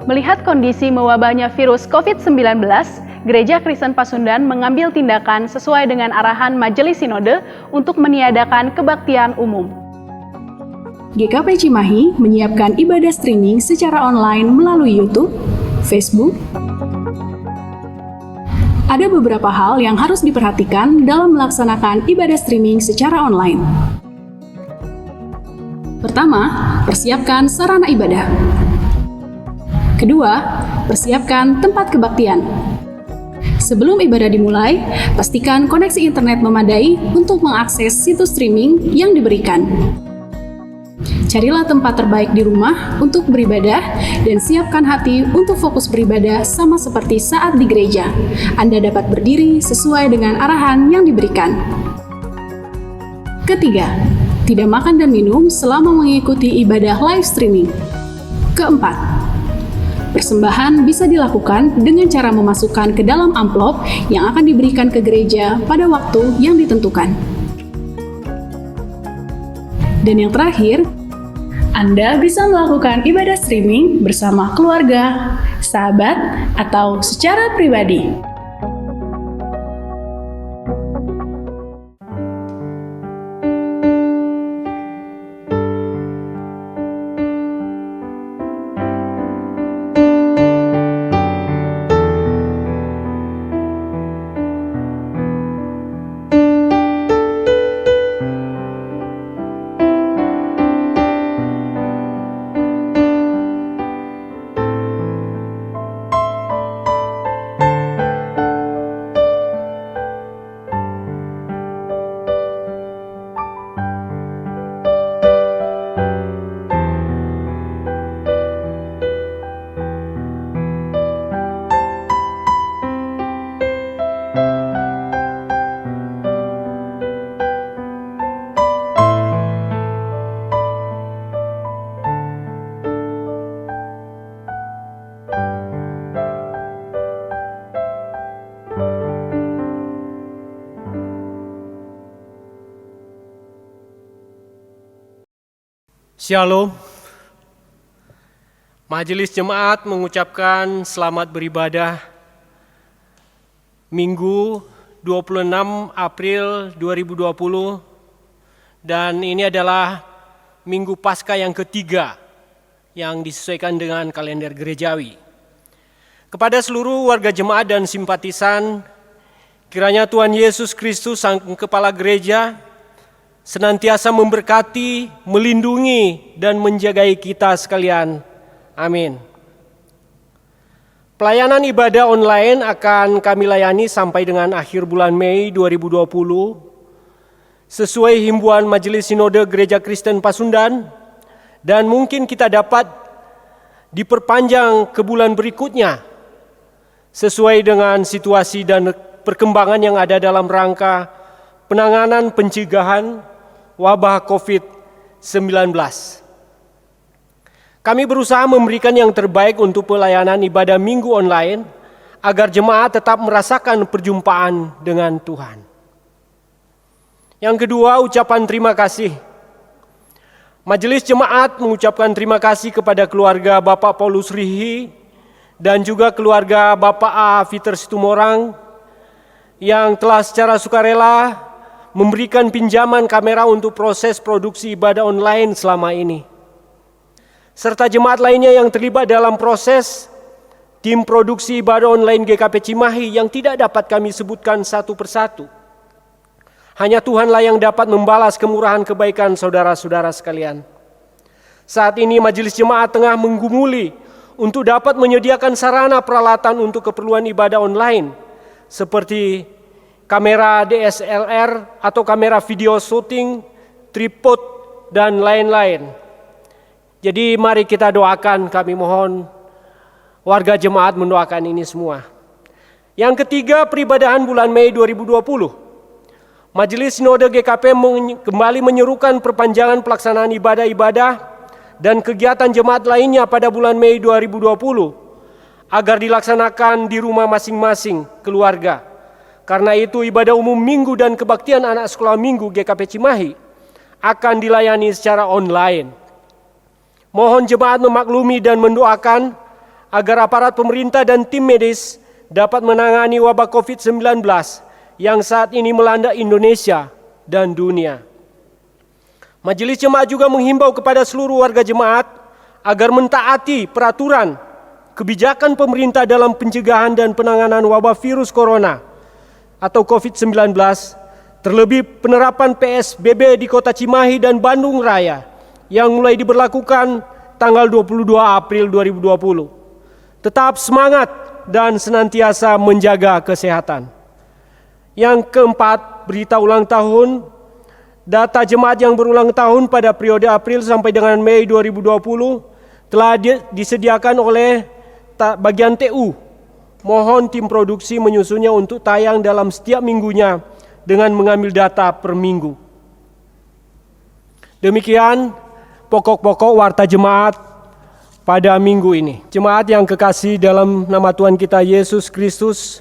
Melihat kondisi mewabahnya virus COVID-19, Gereja Kristen Pasundan mengambil tindakan sesuai dengan arahan Majelis Sinode untuk meniadakan kebaktian umum. GKP Cimahi menyiapkan ibadah streaming secara online melalui YouTube, Facebook. Ada beberapa hal yang harus diperhatikan dalam melaksanakan ibadah streaming secara online. Pertama, persiapkan sarana ibadah. Kedua, persiapkan tempat kebaktian. Sebelum ibadah dimulai, pastikan koneksi internet memadai untuk mengakses situs streaming yang diberikan. Carilah tempat terbaik di rumah untuk beribadah dan siapkan hati untuk fokus beribadah sama seperti saat di gereja. Anda dapat berdiri sesuai dengan arahan yang diberikan. Ketiga, tidak makan dan minum selama mengikuti ibadah live streaming. Keempat, persembahan bisa dilakukan dengan cara memasukkan ke dalam amplop yang akan diberikan ke gereja pada waktu yang ditentukan. Dan yang terakhir, Anda bisa melakukan ibadah streaming bersama keluarga, sahabat, atau secara pribadi. Shalom. Majelis Jemaat mengucapkan selamat beribadah Minggu 26 April 2020 dan ini adalah Minggu Paskah yang ketiga yang disesuaikan dengan kalender gerejawi. Kepada seluruh warga jemaat dan simpatisan, kiranya Tuhan Yesus Kristus Sang Kepala Gereja senantiasa memberkati, melindungi, dan menjagai kita sekalian. Amin. Pelayanan ibadah online akan kami layani sampai dengan akhir bulan Mei 2020, sesuai himbauan Majelis Sinode Gereja Kristen Pasundan, dan mungkin kita dapat diperpanjang ke bulan berikutnya, sesuai dengan situasi dan perkembangan yang ada dalam rangka penanganan pencegahan wabah COVID-19. Kami berusaha memberikan yang terbaik untuk pelayanan ibadah minggu online agar jemaat tetap merasakan perjumpaan dengan Tuhan. Yang kedua, ucapan terima kasih. Majelis Jemaat mengucapkan terima kasih kepada keluarga Bapak Paulus Rihi dan juga keluarga Bapak A. Peter Situmorang yang telah secara sukarela memberikan pinjaman kamera untuk proses produksi ibadah online selama ini. Serta jemaat lainnya yang terlibat dalam proses tim produksi ibadah online GKP Cimahi yang tidak dapat kami sebutkan satu persatu. Hanya Tuhanlah yang dapat membalas kemurahan kebaikan saudara-saudara sekalian. Saat ini majelis jemaat tengah menggumuli untuk dapat menyediakan sarana peralatan untuk keperluan ibadah online seperti kamera DSLR atau kamera video shooting, tripod, dan lain-lain. Jadi mari kita doakan, kami mohon warga jemaat mendoakan ini semua. Yang ketiga, peribadahan bulan Mei 2020. Majelis Sinode GKP kembali menyerukan perpanjangan pelaksanaan ibadah-ibadah dan kegiatan jemaat lainnya pada bulan Mei 2020 agar dilaksanakan di rumah masing-masing keluarga. Karena itu ibadah umum minggu dan kebaktian anak sekolah minggu GKP Cimahi akan dilayani secara online. Mohon jemaat memaklumi dan mendoakan agar aparat pemerintah dan tim medis dapat menangani wabah COVID-19 yang saat ini melanda Indonesia dan dunia. Majelis Jemaat juga menghimbau kepada seluruh warga jemaat agar mentaati peraturan kebijakan pemerintah dalam pencegahan dan penanganan wabah virus corona atau COVID-19, terlebih penerapan PSBB di Kota Cimahi dan Bandung Raya yang mulai diberlakukan tanggal 22 April 2020. Tetap semangat dan senantiasa menjaga kesehatan. Yang keempat, berita ulang tahun. Data jemaat yang berulang tahun pada periode April sampai dengan Mei 2020 telah disediakan oleh bagian TU. Mohon tim produksi menyusunnya untuk tayang dalam setiap minggunya dengan mengambil data per minggu. Demikian pokok-pokok warta jemaat pada minggu ini. Jemaat yang kekasih dalam nama Tuhan kita Yesus Kristus,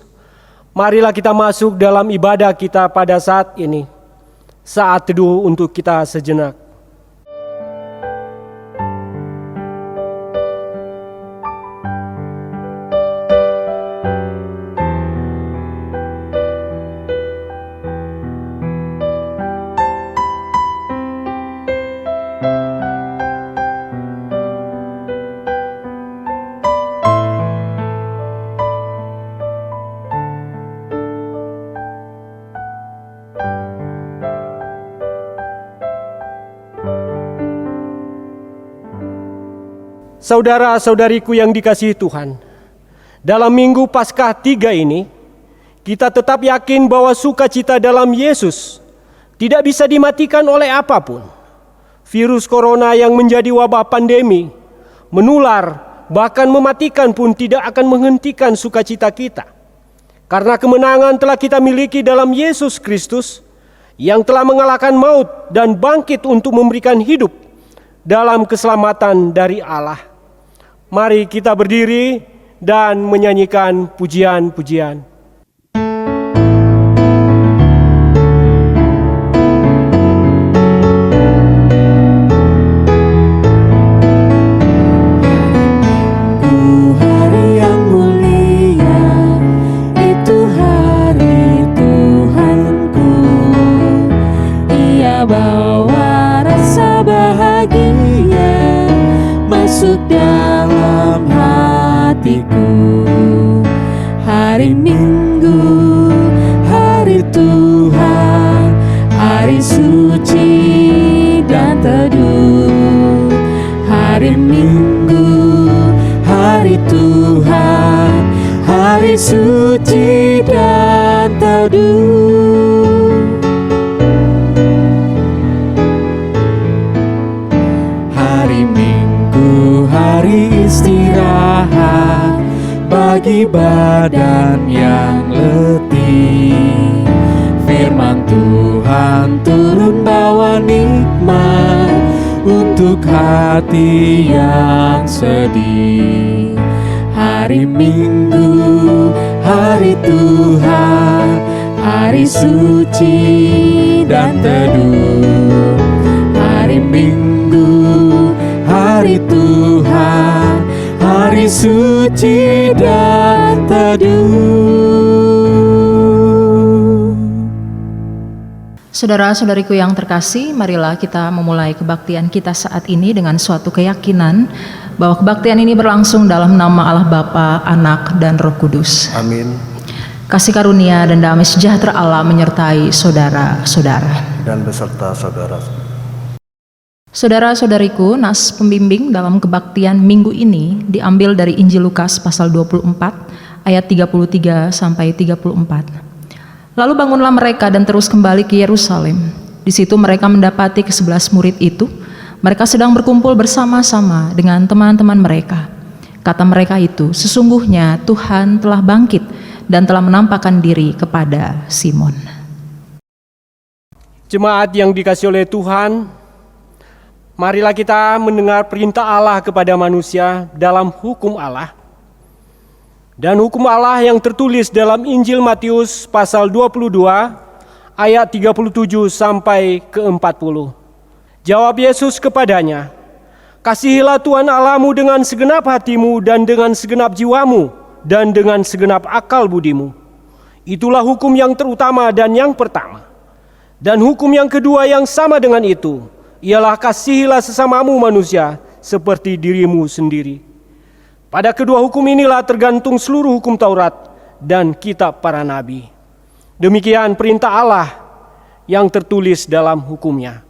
marilah kita masuk dalam ibadah kita pada saat ini. Saat teduh untuk kita sejenak. Saudara-saudariku yang dikasihi Tuhan, dalam minggu Paskah 3 ini, kita tetap yakin bahwa sukacita dalam Yesus tidak bisa dimatikan oleh apapun. Virus corona yang menjadi wabah pandemi, menular, bahkan mematikan pun tidak akan menghentikan sukacita kita. Karena kemenangan telah kita miliki dalam Yesus Kristus, yang telah mengalahkan maut dan bangkit untuk memberikan hidup dalam keselamatan dari Allah. Mari kita berdiri dan menyanyikan pujian-pujian. Hari Minggu, hari Tuhan, hari suci dan teduh. Hari Minggu, hari Tuhan, hari suci dan teduh. Hari Minggu, hari istirahat bagi badan yang letih. Firman Tuhan turun bawa nikmat untuk hati yang sedih. Hari Minggu, hari Tuhan, hari suci dan teduh. Hari Minggu, hari Tuhan, hari suci dan teduh. Saudara-saudariku yang terkasih, marilah kita memulai kebaktian kita saat ini dengan suatu keyakinan bahwa kebaktian ini berlangsung dalam nama Allah Bapa, Anak, dan Roh Kudus. Amin. Kasih karunia dan damai sejahtera Allah menyertai saudara-saudara. Dan beserta saudara. Saudara-saudariku, nas pembimbing dalam kebaktian minggu ini diambil dari Injil Lukas pasal 24 ayat 33 sampai 34. Lalu bangunlah mereka dan terus kembali ke Yerusalem. Di situ mereka mendapati ke-11 murid itu. Mereka sedang berkumpul bersama-sama dengan teman-teman mereka. Kata mereka itu, sesungguhnya Tuhan telah bangkit dan telah menampakkan diri kepada Simon. Jemaat yang dikasihi oleh Tuhan, marilah kita mendengar perintah Allah kepada manusia dalam hukum Allah. Dan hukum Allah yang tertulis dalam Injil Matius pasal 22 ayat 37 sampai ke 40. Jawab Yesus kepadanya, Kasihilah Tuhan Allahmu dengan segenap hatimu dan dengan segenap jiwamu dan dengan segenap akal budimu. Itulah hukum yang terutama dan yang pertama. Dan hukum yang kedua yang sama dengan itu, ialah kasihilah sesamamu manusia seperti dirimu sendiri. Pada kedua hukum inilah tergantung seluruh hukum Taurat dan kitab para nabi. Demikian perintah Allah yang tertulis dalam hukumnya.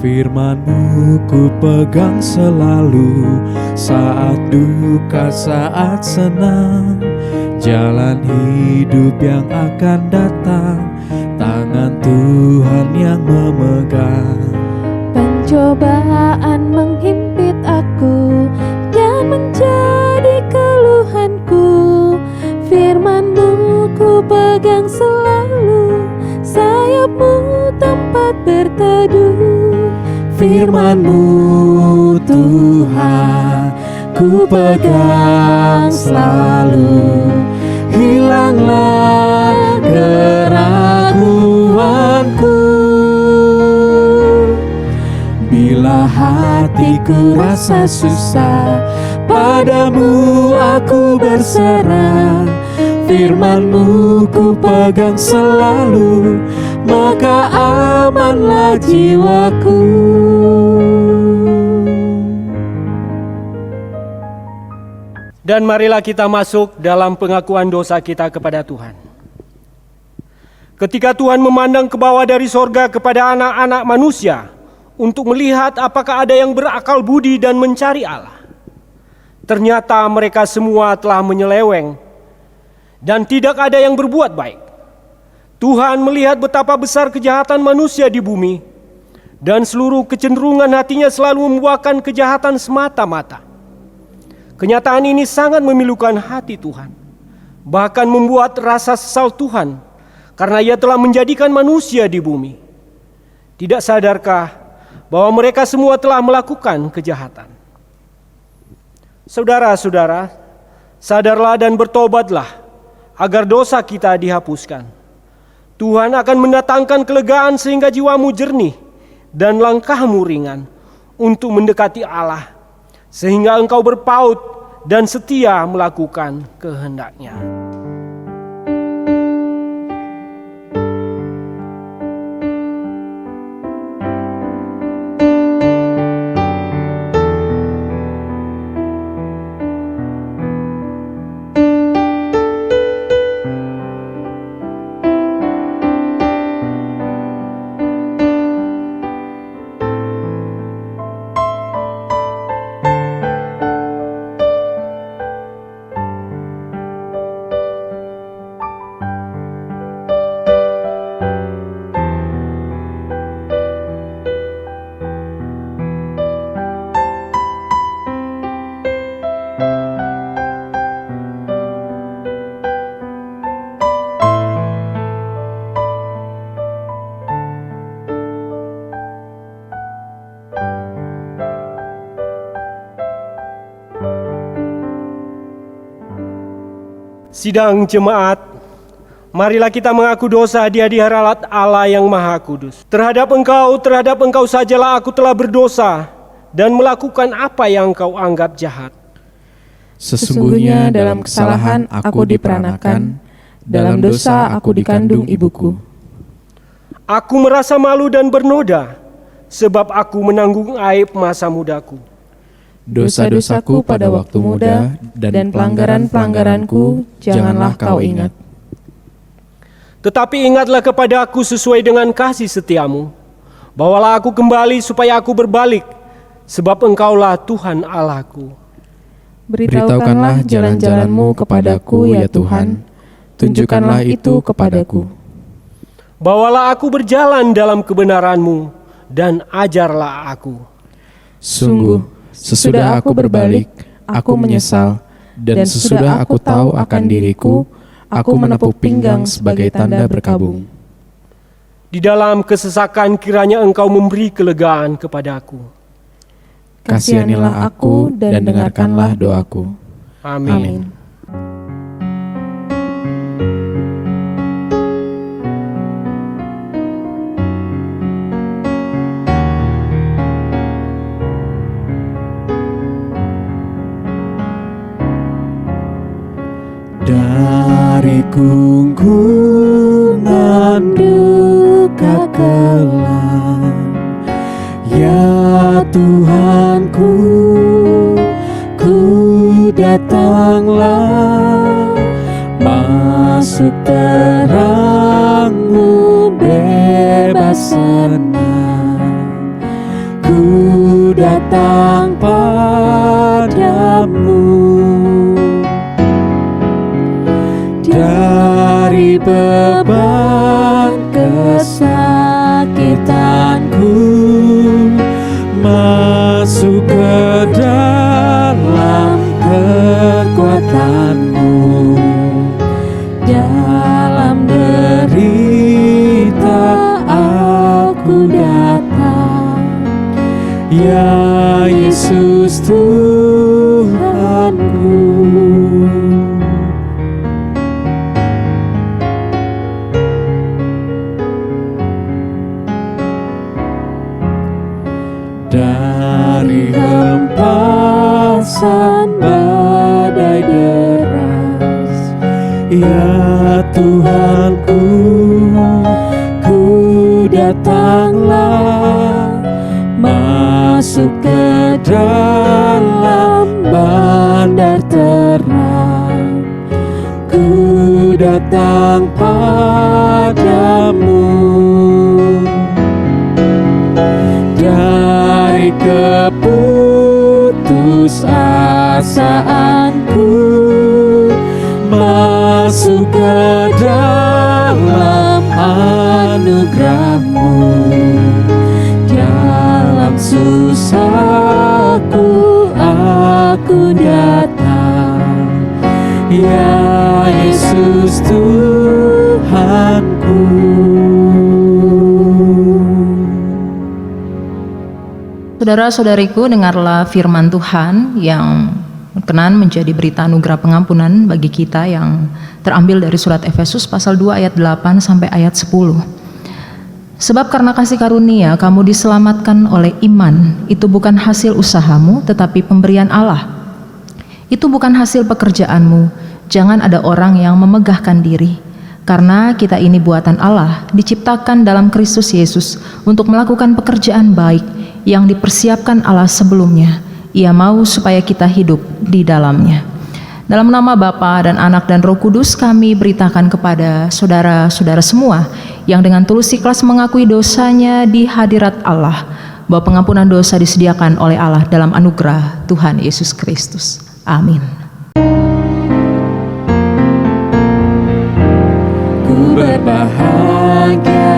Firman-Mu ku pegang selalu, saat duka, saat senang. Jalan hidup yang akan datang, tangan Tuhan yang memegang. Pencobaan menghimpit aku dan menjadi keluhanku. Firman-Mu ku pegang selalu, sayap-Mu tempat berteduh. Firman-Mu Tuhan ku pegang selalu, hilanglah keraguanku. Bila hatiku rasa susah, padamu aku berserah. Firman-Mu ku pegang selalu, maka amanlah jiwaku. Dan marilah kita masuk dalam pengakuan dosa kita kepada Tuhan. Ketika Tuhan memandang ke bawah dari sorga kepada anak-anak manusia untuk melihat apakah ada yang berakal budi dan mencari Allah, ternyata mereka semua telah menyeleweng dan tidak ada yang berbuat baik. Tuhan melihat betapa besar kejahatan manusia di bumi, dan seluruh kecenderungan hatinya selalu membuahkan kejahatan semata-mata. Kenyataan ini sangat memilukan hati Tuhan, bahkan membuat rasa sesal Tuhan, karena Ia telah menjadikan manusia di bumi. Tidak sadarkah bahwa mereka semua telah melakukan kejahatan? Saudara-saudara, sadarlah dan bertobatlah, agar dosa kita dihapuskan. Tuhan akan mendatangkan kelegaan sehingga jiwamu jernih dan langkahmu ringan untuk mendekati Allah, sehingga engkau berpaut dan setia melakukan kehendak-Nya. Sidang jemaat, marilah kita mengaku dosa di hadirat Allah yang Maha Kudus. Terhadap engkau sajalah aku telah berdosa dan melakukan apa yang engkau anggap jahat. Sesungguhnya dalam kesalahan aku diperanakan, dalam dosa aku dikandung ibuku. Aku merasa malu dan bernoda, sebab aku menanggung aib masa mudaku. Dosa-dosaku pada waktu muda dan pelanggaran-pelanggaranku janganlah kau ingat. Tetapi ingatlah kepada aku sesuai dengan kasih setiamu. Bawalah aku kembali supaya aku berbalik, sebab engkaulah Tuhan Allahku. Beritahukanlah jalan-jalanmu kepadaku ya Tuhan, tunjukkanlah itu kepadaku. Bawalah aku berjalan dalam kebenaran-Mu dan ajarlah aku. Sungguh, sesudah aku berbalik, aku menyesal, dan sesudah aku tahu akan diriku, aku menepuk pinggang sebagai tanda berkabung. Di dalam kesesakan kiranya engkau memberi kelegaan kepadaku. Kasihanilah aku dan dengarkanlah doaku. Amin. Amin. duka kelam. Ya Tuhanku, ku datanglah, masuk terang-Mu bebas senang. Ku datang padamu, dari beban kesakitanku, masuk ke dalam kekuatan-Mu. Dalam derita aku datang, ya Yesus Tuhanku. Dari hempasan badai deras, ya Tuhanku, ku datanglah, masuk ke dalam bandar terang. Ku datang padamu, dari keputusasaanku, masuk ke dalam anugerah-Mu. Dalam susahku aku datang, ya Yesus Tuhanku. Saudara-saudariku, dengarlah firman Tuhan yang berkenan menjadi berita anugerah pengampunan bagi kita yang terambil dari surat Efesus pasal 2 ayat 8 sampai ayat 10. Sebab karena kasih karunia kamu diselamatkan oleh iman, itu bukan hasil usahamu tetapi pemberian Allah. Itu bukan hasil pekerjaanmu, jangan ada orang yang memegahkan diri. Karena kita ini buatan Allah, diciptakan dalam Kristus Yesus untuk melakukan pekerjaan baik yang dipersiapkan Allah sebelumnya. Ia mau supaya kita hidup di dalamnya. Dalam nama Bapa dan Anak dan Roh Kudus, kami beritakan kepada saudara-saudara semua yang dengan tulus ikhlas mengakui dosanya di hadirat Allah, bahwa pengampunan dosa disediakan oleh Allah dalam anugerah Tuhan Yesus Kristus. Amin. Ku berbahagia,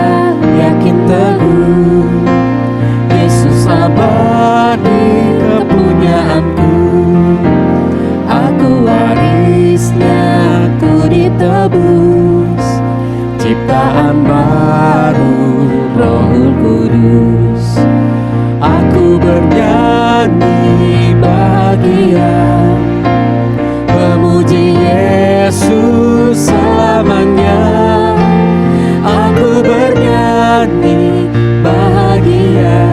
yakin teguh, Yesus abadi kepunyaanku. Aku warisnya, ku ditebus, ciptaan baru, Rohul Kudus. Aku bernyanyi bahagia, memuji Yesus selamanya. Aku bernyanyi bahagia,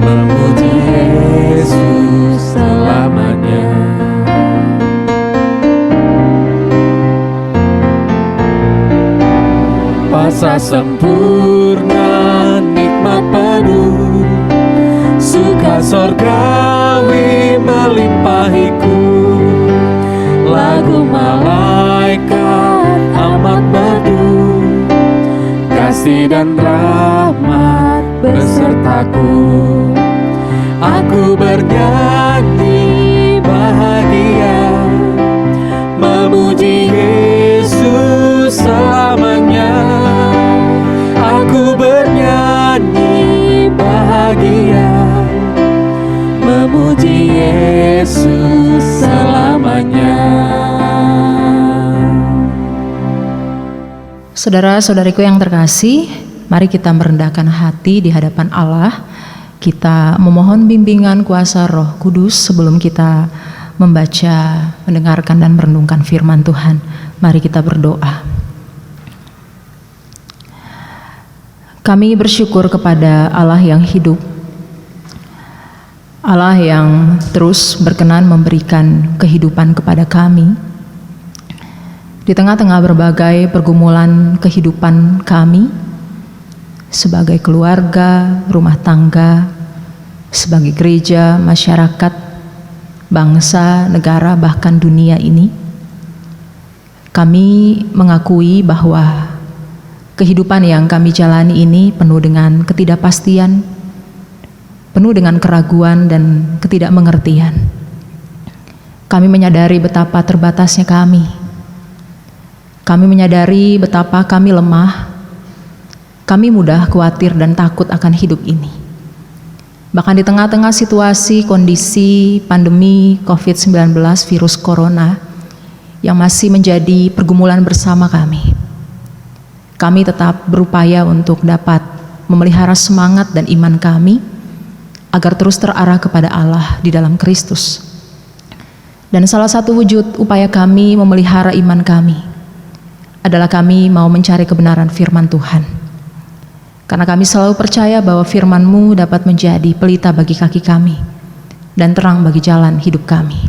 memuji Yesus selamanya. Pasrah sempurna, nikmat penuh, suka sorgawi melimpahiku. Lagu malaikat amat merdu, kasih dan rahmat besertaku. Aku bernyanyi bahagia, memuji Yesus selamanya. Aku bernyanyi bahagia, memuji Yesus selamanya. Saudara-saudariku yang terkasih, mari kita merendahkan hati di hadapan Allah. Kita memohon bimbingan kuasa Roh Kudus sebelum kita membaca, mendengarkan dan merenungkan firman Tuhan. Mari kita berdoa. Kami bersyukur kepada Allah yang hidup, Allah yang terus berkenan memberikan kehidupan kepada kami. Di tengah-tengah berbagai pergumulan kehidupan kami, sebagai keluarga, rumah tangga, sebagai gereja, masyarakat, bangsa, negara, bahkan dunia ini, kami mengakui bahwa kehidupan yang kami jalani ini penuh dengan ketidakpastian, penuh dengan keraguan dan ketidakmengertian. Kami menyadari betapa terbatasnya kami. Kami menyadari betapa kami lemah. Kami mudah khawatir dan takut akan hidup ini. Bahkan di tengah-tengah situasi kondisi pandemi COVID-19 virus corona yang masih menjadi pergumulan bersama kami tetap berupaya untuk dapat memelihara semangat dan iman kami agar terus terarah kepada Allah di dalam Kristus. Dan salah satu wujud upaya kami memelihara iman kami adalah kami mau mencari kebenaran firman Tuhan. Karena kami selalu percaya bahwa firman-Mu dapat menjadi pelita bagi kaki kami dan terang bagi jalan hidup kami.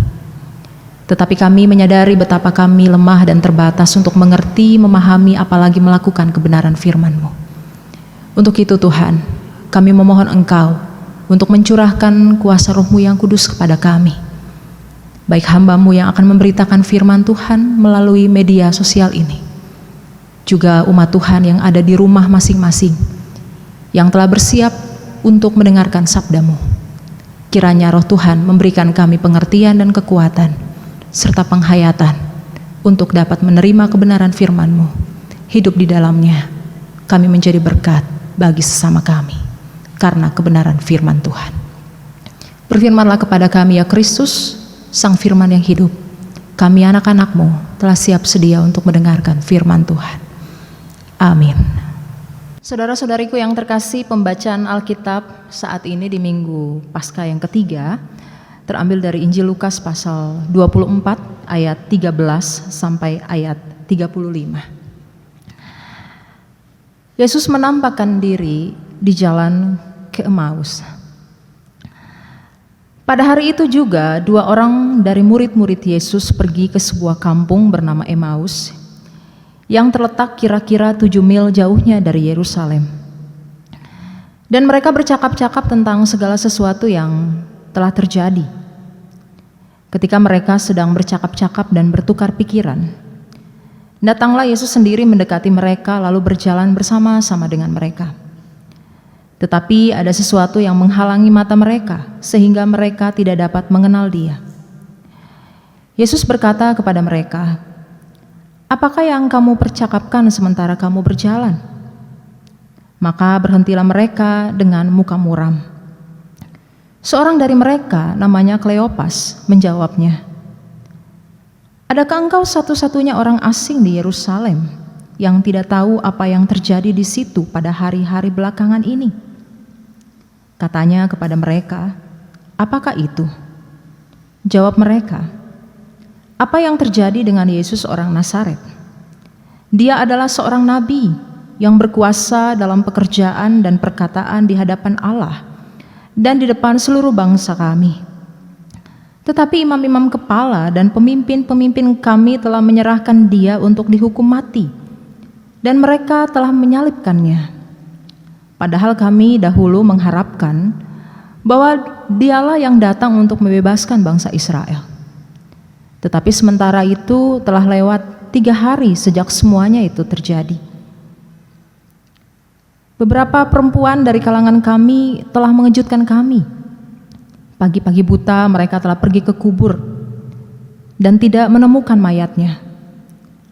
Tetapi kami menyadari betapa kami lemah dan terbatas untuk mengerti, memahami, apalagi melakukan kebenaran firman-Mu. Untuk itu Tuhan, kami memohon Engkau untuk mencurahkan kuasa Roh-Mu yang kudus kepada kami. Baik hamba-Mu yang akan memberitakan firman Tuhan melalui media sosial ini, juga umat Tuhan yang ada di rumah masing-masing, yang telah bersiap untuk mendengarkan sabda-Mu. Kiranya Roh Tuhan memberikan kami pengertian dan kekuatan, serta penghayatan untuk dapat menerima kebenaran firman-Mu, hidup di dalamnya. Kami menjadi berkat bagi sesama kami karena kebenaran firman Tuhan. Berfirmanlah kepada kami ya Kristus, Sang Firman yang hidup. Kami anak-anak-Mu telah siap sedia untuk mendengarkan firman Tuhan. Amin. Saudara-saudariku yang terkasih, pembacaan Alkitab saat ini di Minggu Paskah yang ketiga terambil dari Injil Lukas pasal 24 ayat 13 sampai ayat 35. Yesus menampakkan diri di jalan ke Emmaus. Pada hari itu juga 2 orang dari murid-murid Yesus pergi ke sebuah kampung bernama Emmaus yang terletak kira-kira 7 mil jauhnya dari Yerusalem. Dan mereka bercakap-cakap tentang segala sesuatu yang telah terjadi. Ketika mereka sedang bercakap-cakap dan bertukar pikiran, datanglah Yesus sendiri mendekati mereka lalu berjalan bersama-sama dengan mereka. Tetapi ada sesuatu yang menghalangi mata mereka sehingga mereka tidak dapat mengenal Dia. Yesus berkata kepada mereka, "Apakah yang kamu percakapkan sementara kamu berjalan?" Maka berhentilah mereka dengan muka muram. Seorang dari mereka, namanya Kleopas, menjawabnya, "Adakah engkau satu-satunya orang asing di Yerusalem yang tidak tahu apa yang terjadi di situ pada hari-hari belakangan ini?" Katanya kepada mereka, "Apakah itu?" Jawab mereka, "Apa yang terjadi dengan Yesus orang Nazaret? Dia adalah seorang nabi yang berkuasa dalam pekerjaan dan perkataan di hadapan Allah dan di depan seluruh bangsa kami. Tetapi imam-imam kepala dan pemimpin-pemimpin kami telah menyerahkan Dia untuk dihukum mati, dan mereka telah menyalibkannya. Padahal kami dahulu mengharapkan bahwa Dialah yang datang untuk membebaskan bangsa Israel. Tetapi sementara itu telah lewat 3 hari sejak semuanya itu terjadi. Beberapa perempuan dari kalangan kami telah mengejutkan kami. Pagi-pagi buta mereka telah pergi ke kubur dan tidak menemukan mayatnya.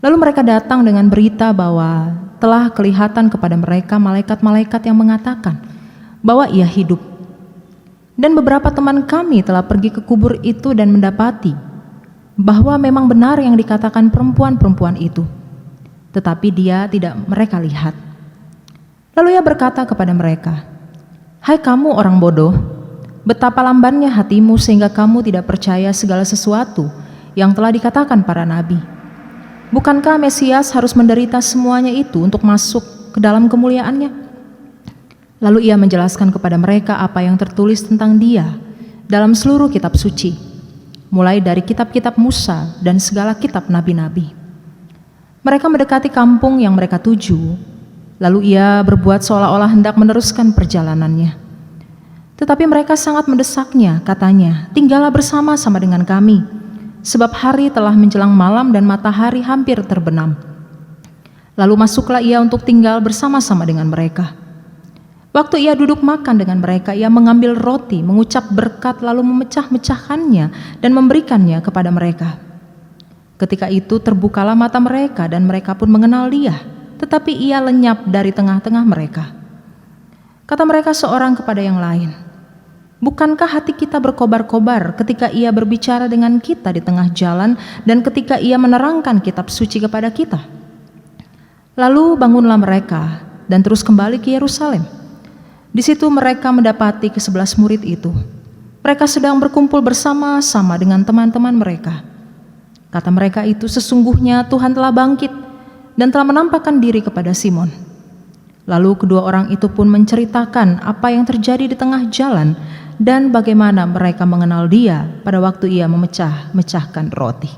Lalu mereka datang dengan berita bahwa telah kelihatan kepada mereka malaikat-malaikat yang mengatakan bahwa Ia hidup. Dan beberapa teman kami telah pergi ke kubur itu dan mendapati bahwa memang benar yang dikatakan perempuan-perempuan itu, tetapi Dia tidak mereka lihat. Lalu Ia berkata kepada mereka, "Hai kamu orang bodoh, betapa lambannya hatimu sehingga kamu tidak percaya segala sesuatu yang telah dikatakan para nabi. Bukankah Mesias harus menderita semuanya itu untuk masuk ke dalam kemuliaannya?" Lalu Ia menjelaskan kepada mereka apa yang tertulis tentang Dia dalam seluruh kitab suci, mulai dari kitab-kitab Musa dan segala kitab nabi-nabi. Mereka mendekati kampung yang mereka tuju, lalu ia berbuat seolah-olah hendak meneruskan perjalanannya. Tetapi mereka sangat mendesaknya, katanya, "Tinggallah bersama-sama dengan kami, sebab hari telah menjelang malam dan matahari hampir terbenam." Lalu masuklah ia untuk tinggal bersama-sama dengan mereka. Waktu ia duduk makan dengan mereka, ia mengambil roti, mengucap berkat, lalu memecah-mecahkannya dan memberikannya kepada mereka. Ketika itu terbukalah mata mereka dan mereka pun mengenal dia, tetapi ia lenyap dari tengah-tengah mereka. Kata mereka seorang kepada yang lain, "Bukankah hati kita berkobar-kobar ketika ia berbicara dengan kita di tengah jalan dan ketika ia menerangkan kitab suci kepada kita?" Lalu bangunlah mereka dan terus kembali ke Yerusalem. Di situ mereka mendapati ke-11 murid itu. Mereka sedang berkumpul bersama-sama dengan teman-teman mereka. Kata mereka itu, "Sesungguhnya Tuhan telah bangkit dan telah menampakkan diri kepada Simon." Lalu kedua orang itu pun menceritakan apa yang terjadi di tengah jalan dan bagaimana mereka mengenal dia pada waktu ia memecah-mecahkan roti.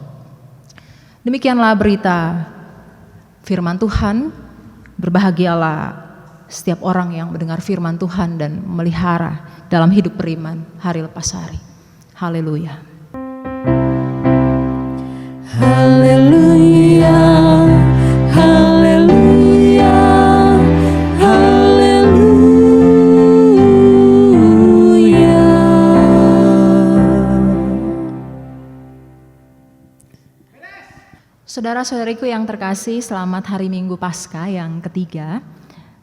Demikianlah berita firman Tuhan. Berbahagialah setiap orang yang mendengar firman Tuhan dan memelihara dalam hidup beriman hari lepas hari. Haleluya. Haleluya, haleluya, haleluya. Saudara-saudariku yang terkasih, selamat hari Minggu Paskah yang ketiga.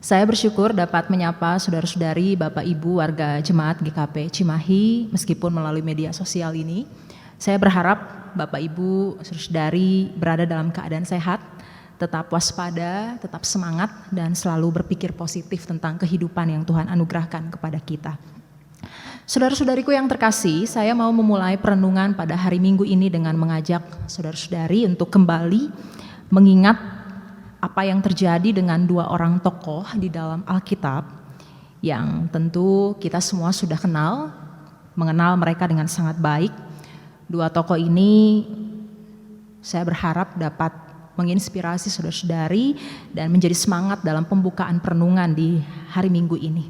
Saya bersyukur dapat menyapa saudara-saudari, Bapak Ibu warga Jemaat GKP Cimahi meskipun melalui media sosial ini. Saya berharap Bapak Ibu saudara-saudari berada dalam keadaan sehat, tetap waspada, tetap semangat dan selalu berpikir positif tentang kehidupan yang Tuhan anugerahkan kepada kita. Saudara-saudariku yang terkasih, saya mau memulai perenungan pada hari Minggu ini dengan mengajak saudara-saudari untuk kembali mengingat apa yang terjadi dengan dua orang tokoh di dalam Alkitab yang tentu kita semua sudah mengenal mereka dengan sangat baik. Dua tokoh ini saya berharap dapat menginspirasi saudara-saudari dan menjadi semangat dalam pembukaan perenungan di hari Minggu ini.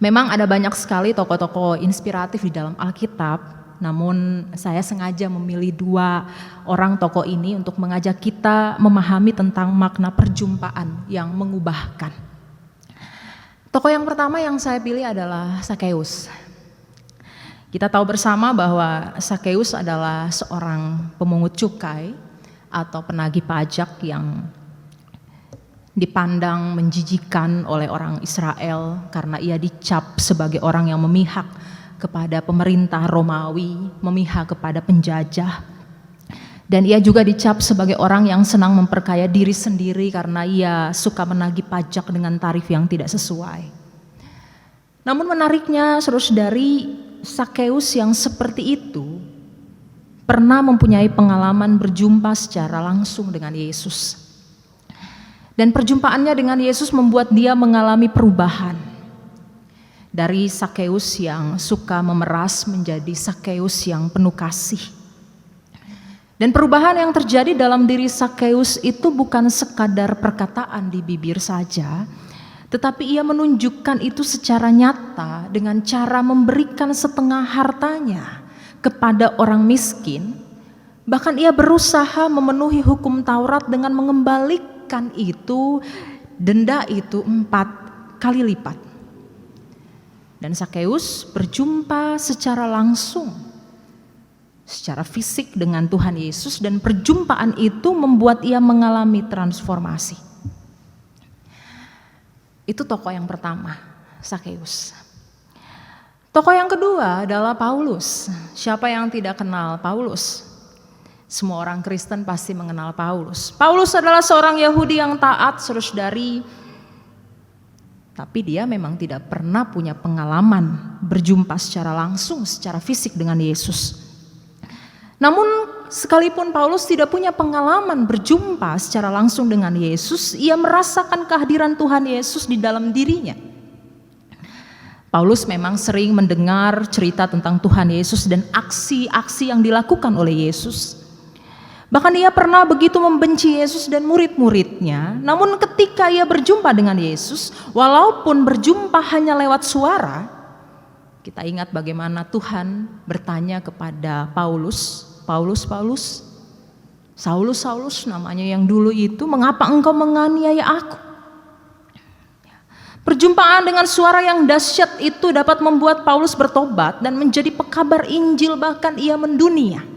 Memang ada banyak sekali tokoh-tokoh inspiratif di dalam Alkitab, namun saya sengaja memilih dua orang tokoh ini untuk mengajak kita memahami tentang makna perjumpaan yang mengubahkan. Tokoh yang pertama yang saya pilih adalah Sakeus. Kita tahu bersama bahwa Sakeus adalah seorang pemungut cukai atau penagih pajak yang dipandang menjijikan oleh orang Israel karena ia dicap sebagai orang yang memihak kepada pemerintah Romawi, memihak kepada penjajah. Dan ia juga dicap sebagai orang yang senang memperkaya diri sendiri karena ia suka menagih pajak dengan tarif yang tidak sesuai. Namun menariknya saudara-saudari, Sakeus yang seperti itu pernah mempunyai pengalaman berjumpa secara langsung dengan Yesus. Dan perjumpaannya dengan Yesus membuat dia mengalami perubahan. Dari Sakeus yang suka memeras menjadi Sakeus yang penuh kasih. Dan perubahan yang terjadi dalam diri Sakeus itu bukan sekadar perkataan di bibir saja, tetapi ia menunjukkan itu secara nyata dengan cara memberikan setengah hartanya kepada orang miskin. Bahkan ia berusaha memenuhi hukum Taurat dengan mengembalikan itu, denda itu 4 kali lipat. Dan Sakeus berjumpa secara langsung, secara fisik dengan Tuhan Yesus, dan perjumpaan itu membuat ia mengalami transformasi. Itu tokoh yang pertama, Sakeus. Tokoh yang kedua adalah Paulus. Siapa yang tidak kenal Paulus? Semua orang Kristen pasti mengenal Paulus. Paulus adalah seorang Yahudi yang taat, saudara-saudari. Tapi dia memang tidak pernah punya pengalaman berjumpa secara langsung, secara fisik dengan Yesus. Namun sekalipun Paulus tidak punya pengalaman berjumpa secara langsung dengan Yesus, ia merasakan kehadiran Tuhan Yesus di dalam dirinya. Paulus memang sering mendengar cerita tentang Tuhan Yesus dan aksi-aksi yang dilakukan oleh Yesus. Bahkan ia pernah begitu membenci Yesus dan murid-muridnya. Namun ketika ia berjumpa dengan Yesus, walaupun berjumpa hanya lewat suara, kita ingat bagaimana Tuhan bertanya kepada Paulus, Saulus namanya yang dulu itu, mengapa engkau menganiaya aku? Perjumpaan dengan suara yang dahsyat itu dapat membuat Paulus bertobat dan menjadi pekabar Injil, bahkan ia mendunia.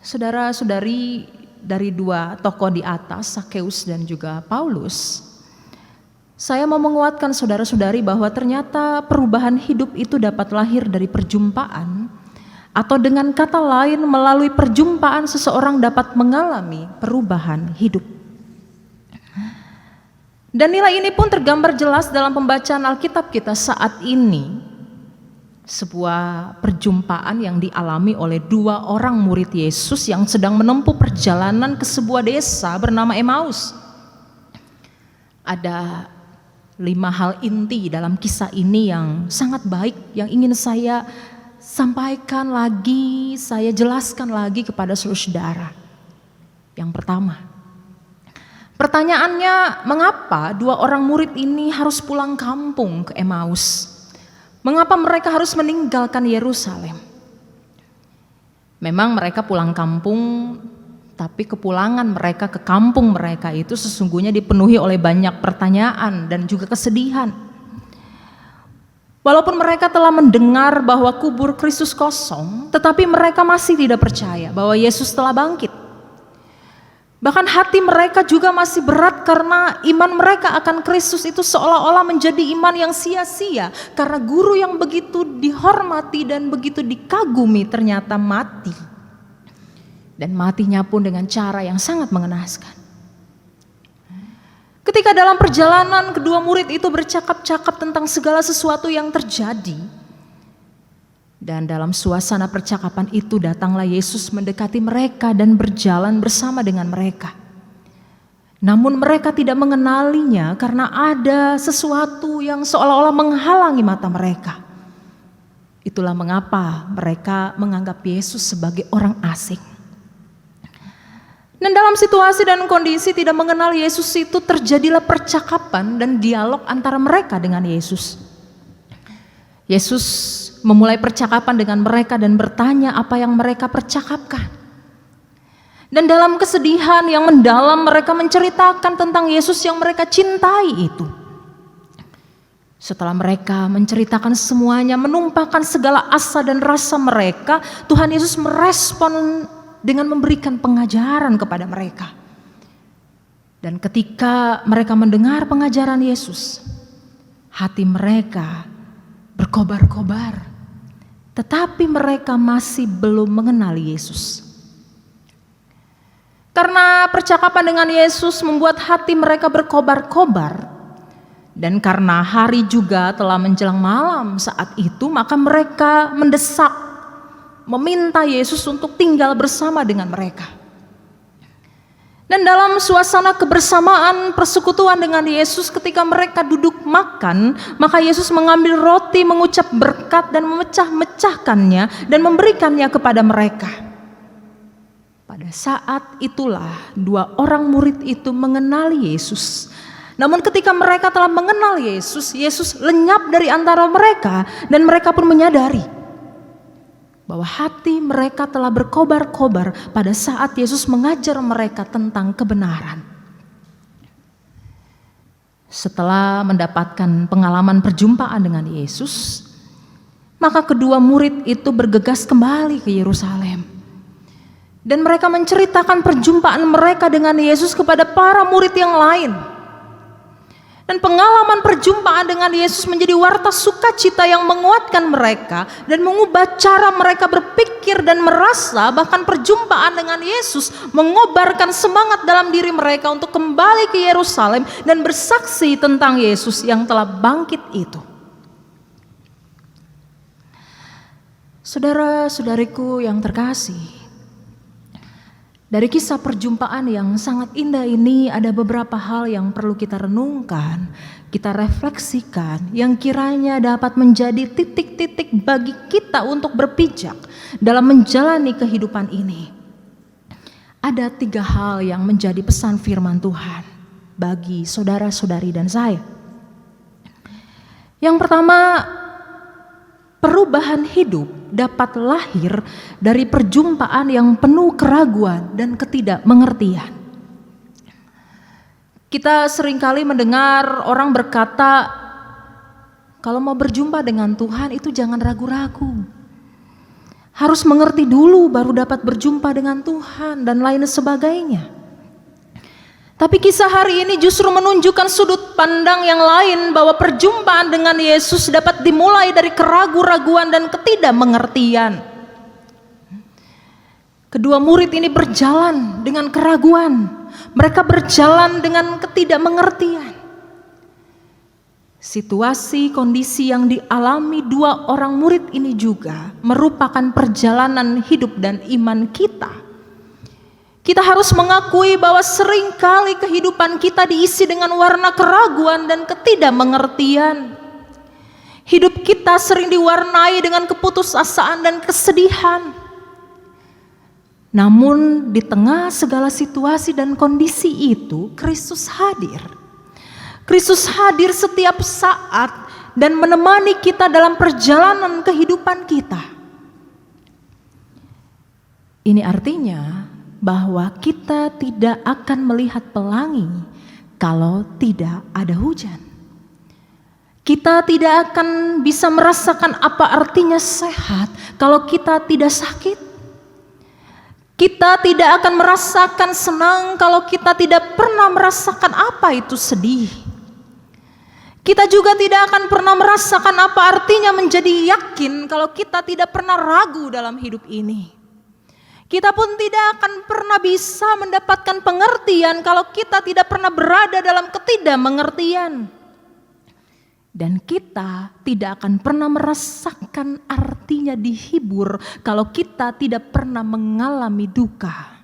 Saudara-saudari, dari dua tokoh di atas, Sakeus dan juga Paulus, saya mau menguatkan saudara-saudari bahwa ternyata perubahan hidup itu dapat lahir dari perjumpaan, atau dengan kata lain melalui perjumpaan seseorang dapat mengalami perubahan hidup. Dan nilai ini pun tergambar jelas dalam pembacaan Alkitab kita saat ini. Sebuah perjumpaan yang dialami oleh dua orang murid Yesus yang sedang menempuh perjalanan ke sebuah desa bernama Emmaus. Ada 5 hal inti dalam kisah ini yang sangat baik, yang ingin saya sampaikan lagi, saya jelaskan lagi kepada saudara. Yang pertama, pertanyaannya, mengapa dua orang murid ini harus pulang kampung ke Emmaus? Mengapa mereka harus meninggalkan Yerusalem? Memang mereka pulang kampung, tapi kepulangan mereka ke kampung mereka itu sesungguhnya dipenuhi oleh banyak pertanyaan dan juga kesedihan. Walaupun mereka telah mendengar bahwa kubur Kristus kosong, tetapi mereka masih tidak percaya bahwa Yesus telah bangkit. Bahkan hati mereka juga masih berat karena iman mereka akan Kristus itu seolah-olah menjadi iman yang sia-sia, karena guru yang begitu dihormati dan begitu dikagumi ternyata mati. Dan matinya pun dengan cara yang sangat mengenaskan. Ketika dalam perjalanan kedua murid itu bercakap-cakap tentang segala sesuatu yang terjadi, dan dalam suasana percakapan itu datanglah Yesus mendekati mereka dan berjalan bersama dengan mereka. Namun mereka tidak mengenalinya karena ada sesuatu yang seolah-olah menghalangi mata mereka. Itulah mengapa mereka menganggap Yesus sebagai orang asing. Dan dalam situasi dan kondisi tidak mengenal Yesus itu terjadilah percakapan dan dialog antara mereka dengan Yesus. Yesus memulai percakapan dengan mereka dan bertanya apa yang mereka percakapkan. Dan dalam kesedihan yang mendalam mereka menceritakan tentang Yesus yang mereka cintai itu. Setelah mereka menceritakan semuanya, menumpahkan segala asa dan rasa mereka, Tuhan Yesus merespon dengan memberikan pengajaran kepada mereka. Dan ketika mereka mendengar pengajaran Yesus, hati mereka berkobar-kobar, tetapi mereka masih belum mengenali Yesus. Karena percakapan dengan Yesus membuat hati mereka berkobar-kobar, dan karena hari juga telah menjelang malam saat itu, maka mereka mendesak, meminta Yesus untuk tinggal bersama dengan mereka. Dan dalam suasana kebersamaan persekutuan dengan Yesus ketika mereka duduk makan, maka Yesus mengambil roti, mengucap berkat dan memecah-mecahkannya dan memberikannya kepada mereka. Pada saat itulah dua orang murid itu mengenali Yesus. Namun ketika mereka telah mengenal Yesus, Yesus lenyap dari antara mereka dan mereka pun menyadari bahwa hati mereka telah berkobar-kobar pada saat Yesus mengajar mereka tentang kebenaran. Setelah mendapatkan pengalaman perjumpaan dengan Yesus, maka kedua murid itu bergegas kembali ke Yerusalem. Dan mereka menceritakan perjumpaan mereka dengan Yesus kepada para murid yang lain. Dan pengalaman perjumpaan dengan Yesus menjadi warta sukacita yang menguatkan mereka dan mengubah cara mereka berpikir dan merasa. Bahkan perjumpaan dengan Yesus mengobarkan semangat dalam diri mereka untuk kembali ke Yerusalem dan bersaksi tentang Yesus yang telah bangkit itu. Saudara-saudariku yang terkasih, Dari kisah perjumpaan yang sangat indah ini ada beberapa hal yang perlu kita renungkan, kita refleksikan, yang kiranya dapat menjadi titik-titik bagi kita untuk berpijak dalam menjalani kehidupan ini. Ada 3 hal yang menjadi pesan firman Tuhan bagi saudara-saudari dan saya. Yang pertama, perubahan hidup dapat lahir dari perjumpaan yang penuh keraguan dan ketidakmengertian. Kita seringkali mendengar orang berkata, kalau mau berjumpa dengan Tuhan itu jangan ragu-ragu. Harus mengerti dulu baru dapat berjumpa dengan Tuhan dan lain sebagainya. Tapi kisah hari ini justru menunjukkan sudut pandang yang lain bahwa perjumpaan dengan Yesus dapat dimulai dari keraguan-raguan dan ketidakmengertian. Kedua murid ini berjalan dengan keraguan, mereka berjalan dengan ketidakmengertian. Situasi kondisi yang dialami 2 orang murid ini juga merupakan perjalanan hidup dan iman kita. Kita harus mengakui bahwa seringkali kehidupan kita diisi dengan warna keraguan dan ketidakmengertian. Hidup kita sering diwarnai dengan keputusasaan dan kesedihan. Namun di tengah segala situasi dan kondisi itu, Kristus hadir. Kristus hadir setiap saat dan menemani kita dalam perjalanan kehidupan kita. Ini artinya bahwa kita tidak akan melihat pelangi kalau tidak ada hujan. Kita tidak akan bisa merasakan apa artinya sehat kalau kita tidak sakit. Kita tidak akan merasakan senang kalau kita tidak pernah merasakan apa itu sedih. Kita juga tidak akan pernah merasakan apa artinya menjadi yakin kalau kita tidak pernah ragu dalam hidup ini. Kita pun tidak akan pernah bisa mendapatkan pengertian kalau kita tidak pernah berada dalam ketidakmengertian. Dan kita tidak akan pernah merasakan artinya dihibur kalau kita tidak pernah mengalami duka.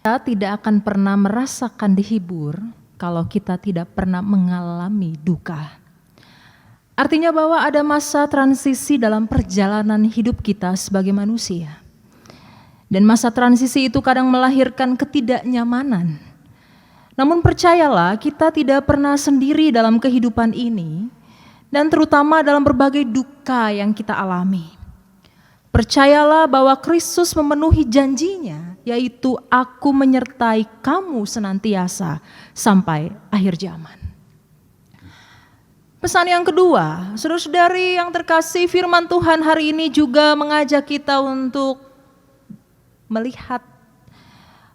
Kita tidak akan pernah merasakan dihibur kalau kita tidak pernah mengalami duka. Artinya bahwa ada masa transisi dalam perjalanan hidup kita sebagai manusia. Dan masa transisi itu kadang melahirkan ketidaknyamanan. Namun percayalah, kita tidak pernah sendiri dalam kehidupan ini, dan terutama dalam berbagai duka yang kita alami. Percayalah bahwa Kristus memenuhi janjinya, yaitu aku menyertai kamu senantiasa sampai akhir zaman. Pesan yang kedua, saudara-saudari yang terkasih, firman Tuhan hari ini juga mengajak kita untuk melihat,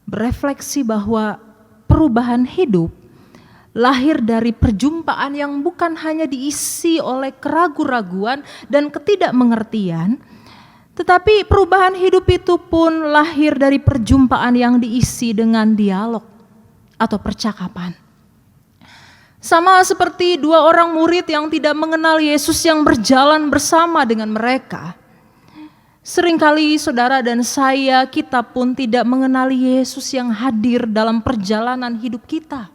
berefleksi bahwa perubahan hidup lahir dari perjumpaan yang bukan hanya diisi oleh keraguan-raguan dan ketidakmengertian, tetapi perubahan hidup itu pun lahir dari perjumpaan yang diisi dengan dialog atau percakapan. Sama seperti 2 orang murid yang tidak mengenal Yesus yang berjalan bersama dengan mereka. Seringkali saudara dan saya, kita pun tidak mengenali Yesus yang hadir dalam perjalanan hidup kita.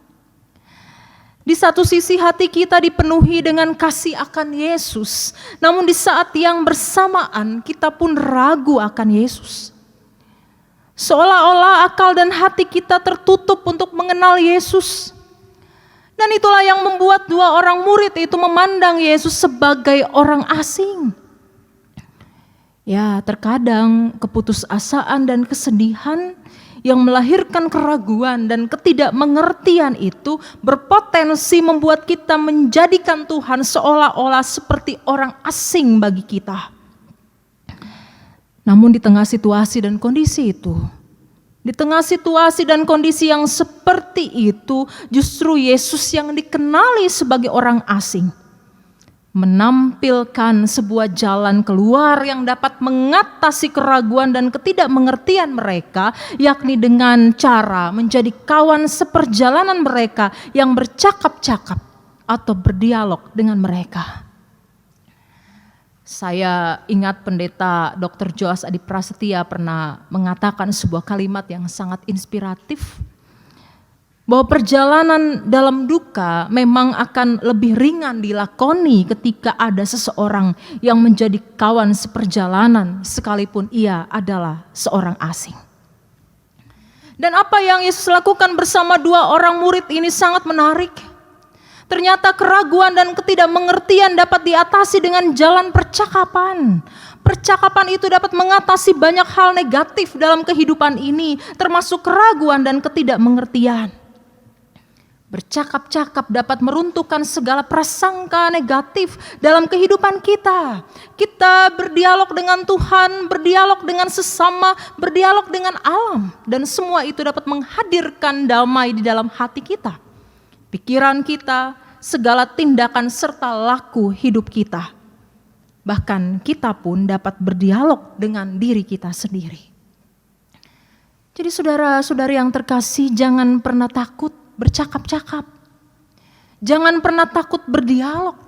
Di satu sisi hati kita dipenuhi dengan kasih akan Yesus, namun di saat yang bersamaan kita pun ragu akan Yesus. Seolah-olah akal dan hati kita tertutup untuk mengenal Yesus. Dan itulah yang membuat 2 orang murid itu memandang Yesus sebagai orang asing. Ya, terkadang keputusasaan dan kesedihan yang melahirkan keraguan dan ketidakmengertian itu berpotensi membuat kita menjadikan Tuhan seolah-olah seperti orang asing bagi kita. Namun di tengah situasi dan kondisi itu, di tengah situasi dan kondisi yang seperti itu, justru Yesus yang dikenali sebagai orang asing menampilkan sebuah jalan keluar yang dapat mengatasi keraguan dan ketidakmengertian mereka, yakni dengan cara menjadi kawan seperjalanan mereka yang bercakap-cakap atau berdialog dengan mereka. Saya ingat pendeta Dr. Joas Adi Prasetya pernah mengatakan sebuah kalimat yang sangat inspiratif, bahwa perjalanan dalam duka memang akan lebih ringan dilakoni ketika ada seseorang yang menjadi kawan seperjalanan sekalipun ia adalah seorang asing. Dan apa yang Yesus lakukan bersama dua orang murid ini sangat menarik. Ternyata keraguan dan ketidakmengertian dapat diatasi dengan jalan percakapan. Percakapan itu dapat mengatasi banyak hal negatif dalam kehidupan ini, termasuk keraguan dan ketidakmengertian. Bercakap-cakap dapat meruntuhkan segala prasangka negatif dalam kehidupan kita. Kita berdialog dengan Tuhan, berdialog dengan sesama, berdialog dengan alam. Dan semua itu dapat menghadirkan damai di dalam hati kita, pikiran kita, segala tindakan serta laku hidup kita. Bahkan kita pun dapat berdialog dengan diri kita sendiri. Jadi saudara-saudari yang terkasih, jangan pernah takut bercakap-cakap. Jangan pernah takut berdialog.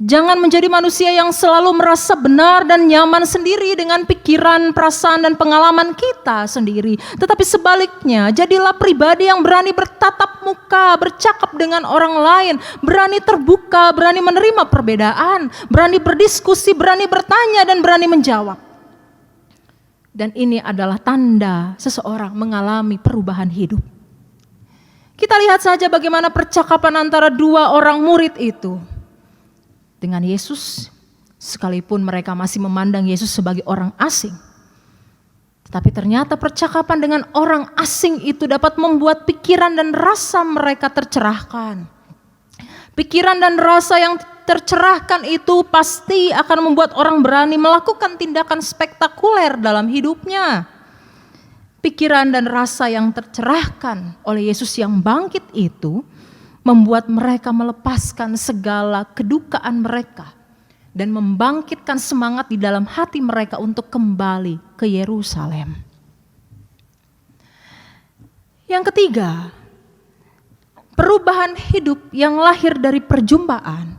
Jangan menjadi manusia yang selalu merasa benar dan nyaman sendiri dengan pikiran, perasaan, dan pengalaman kita sendiri. Tetapi sebaliknya, jadilah pribadi yang berani bertatap muka, bercakap dengan orang lain, berani terbuka, berani menerima perbedaan, berani berdiskusi, berani bertanya, dan berani menjawab. Dan ini adalah tanda seseorang mengalami perubahan hidup. Kita lihat saja bagaimana percakapan antara dua orang murid itu dengan Yesus, sekalipun mereka masih memandang Yesus sebagai orang asing. Tetapi ternyata percakapan dengan orang asing itu dapat membuat pikiran dan rasa mereka tercerahkan. Pikiran dan rasa yang tercerahkan itu pasti akan membuat orang berani melakukan tindakan spektakuler dalam hidupnya. Pikiran dan rasa yang tercerahkan oleh Yesus yang bangkit itu membuat mereka melepaskan segala kedukaan mereka dan membangkitkan semangat di dalam hati mereka untuk kembali ke Yerusalem. Yang ketiga, perubahan hidup yang lahir dari perjumpaan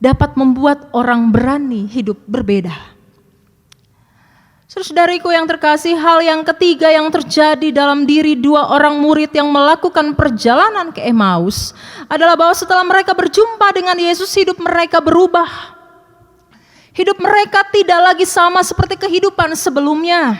dapat membuat orang berani hidup berbeda. Saudariku yang terkasih, hal yang ketiga yang terjadi dalam diri dua orang murid yang melakukan perjalanan ke Emmaus adalah bahwa setelah mereka berjumpa dengan Yesus, hidup mereka berubah. Hidup mereka tidak lagi sama seperti kehidupan sebelumnya.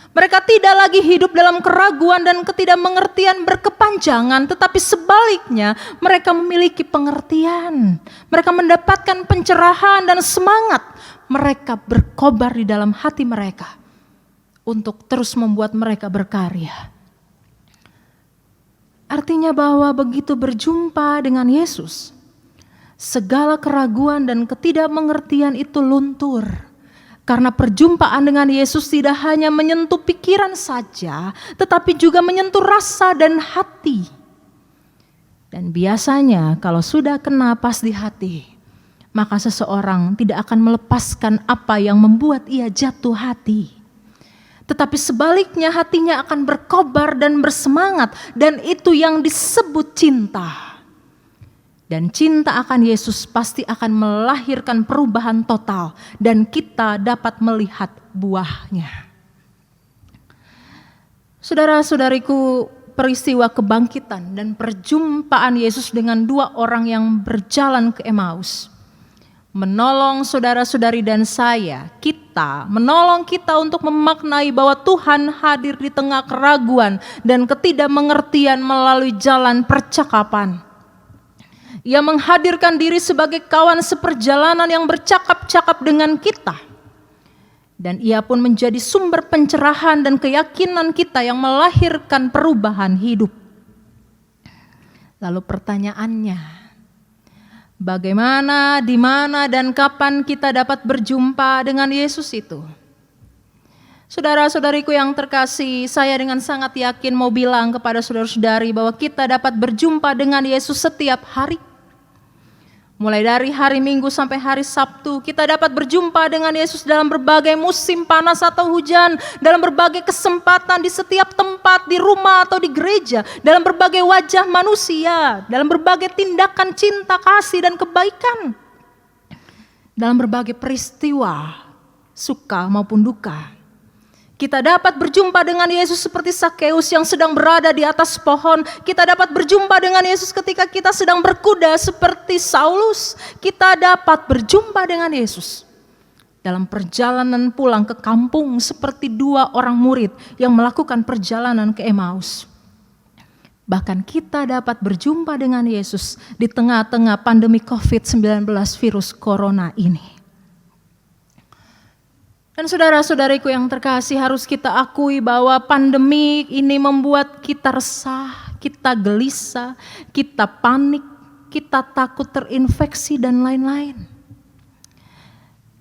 Mereka tidak lagi hidup dalam keraguan dan ketidakmengertian berkepanjangan, tetapi sebaliknya mereka memiliki pengertian. Mereka mendapatkan pencerahan dan semangat. Mereka berkobar di dalam hati mereka untuk terus membuat mereka berkarya. Artinya bahwa begitu berjumpa dengan Yesus, segala keraguan dan ketidakmengertian itu luntur. Karena perjumpaan dengan Yesus tidak hanya menyentuh pikiran saja, tetapi juga menyentuh rasa dan hati. Dan biasanya kalau sudah kena pas di hati, maka seseorang tidak akan melepaskan apa yang membuat ia jatuh hati. Tetapi sebaliknya hatinya akan berkobar dan bersemangat, dan itu yang disebut cinta. Dan cinta akan Yesus pasti akan melahirkan perubahan total dan kita dapat melihat buahnya. Saudara-saudariku, peristiwa kebangkitan dan perjumpaan Yesus dengan dua orang yang berjalan ke Emmaus menolong saudara-saudari dan menolong kita untuk memaknai bahwa Tuhan hadir di tengah keraguan dan ketidakmengertian melalui jalan percakapan. Ia menghadirkan diri sebagai kawan seperjalanan yang bercakap-cakap dengan kita. Dan ia pun menjadi sumber pencerahan dan keyakinan kita yang melahirkan perubahan hidup. Lalu pertanyaannya, bagaimana, di mana, dan kapan kita dapat berjumpa dengan Yesus itu? Saudara-saudariku yang terkasih, saya dengan sangat yakin mau bilang kepada saudara-saudari bahwa kita dapat berjumpa dengan Yesus setiap hari. Mulai dari hari Minggu sampai hari Sabtu, kita dapat berjumpa dengan Yesus dalam berbagai musim panas atau hujan, dalam berbagai kesempatan di setiap tempat, di rumah atau di gereja, dalam berbagai wajah manusia, dalam berbagai tindakan cinta, kasih, dan kebaikan. dalam berbagai peristiwa, suka maupun duka. Kita dapat berjumpa dengan Yesus seperti Sakeus yang sedang berada di atas pohon. Kita dapat berjumpa dengan Yesus ketika kita sedang berkuda seperti Saulus. Kita dapat berjumpa dengan Yesus dalam perjalanan pulang ke kampung seperti dua orang murid yang melakukan perjalanan ke Emmaus. Bahkan kita dapat berjumpa dengan Yesus di tengah-tengah pandemi COVID-19 virus corona ini. Dan saudara-saudariku yang terkasih, harus kita akui bahwa pandemi ini membuat kita resah, kita gelisah, kita panik, kita takut terinfeksi dan lain-lain.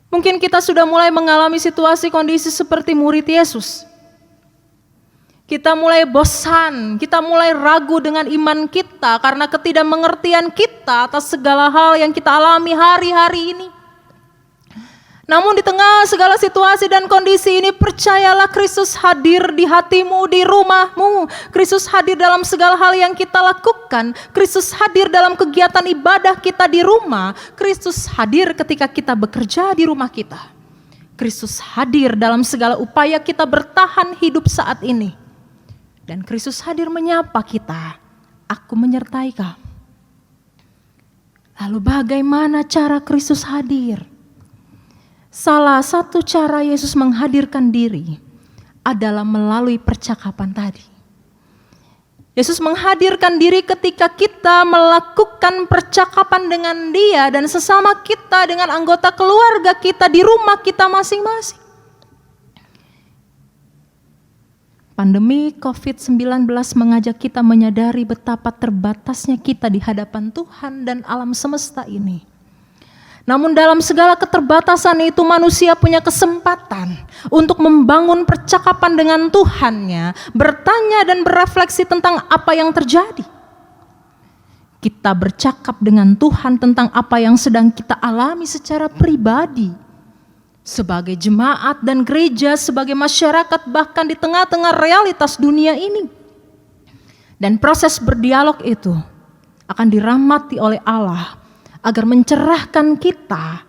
Mungkin kita sudah mulai mengalami situasi kondisi seperti murid Yesus. Kita mulai bosan, kita mulai ragu dengan iman kita karena ketidakmengertian kita atas segala hal yang kita alami hari-hari ini. Namun di tengah segala situasi dan kondisi ini, percayalah Kristus hadir di hatimu, di rumahmu. Kristus hadir dalam segala hal yang kita lakukan. Kristus hadir dalam kegiatan ibadah kita di rumah. Kristus hadir ketika kita bekerja di rumah kita. Kristus hadir dalam segala upaya kita bertahan hidup saat ini. Dan Kristus hadir menyapa kita. Aku menyertai kamu. Lalu bagaimana cara Kristus hadir? Salah satu cara Yesus menghadirkan diri adalah melalui percakapan tadi. Yesus menghadirkan diri ketika kita melakukan percakapan dengan Dia dan sesama kita, dengan anggota keluarga kita di rumah kita masing-masing. Pandemi COVID-19 mengajak kita menyadari betapa terbatasnya kita di hadapan Tuhan dan alam semesta ini. Namun dalam segala keterbatasan itu manusia punya kesempatan untuk membangun percakapan dengan Tuhannya, bertanya dan berefleksi tentang apa yang terjadi. Kita bercakap dengan Tuhan tentang apa yang sedang kita alami secara pribadi. Sebagai jemaat dan gereja, sebagai masyarakat, bahkan di tengah-tengah realitas dunia ini. Dan proses berdialog itu akan dirahmati oleh Allah agar mencerahkan kita,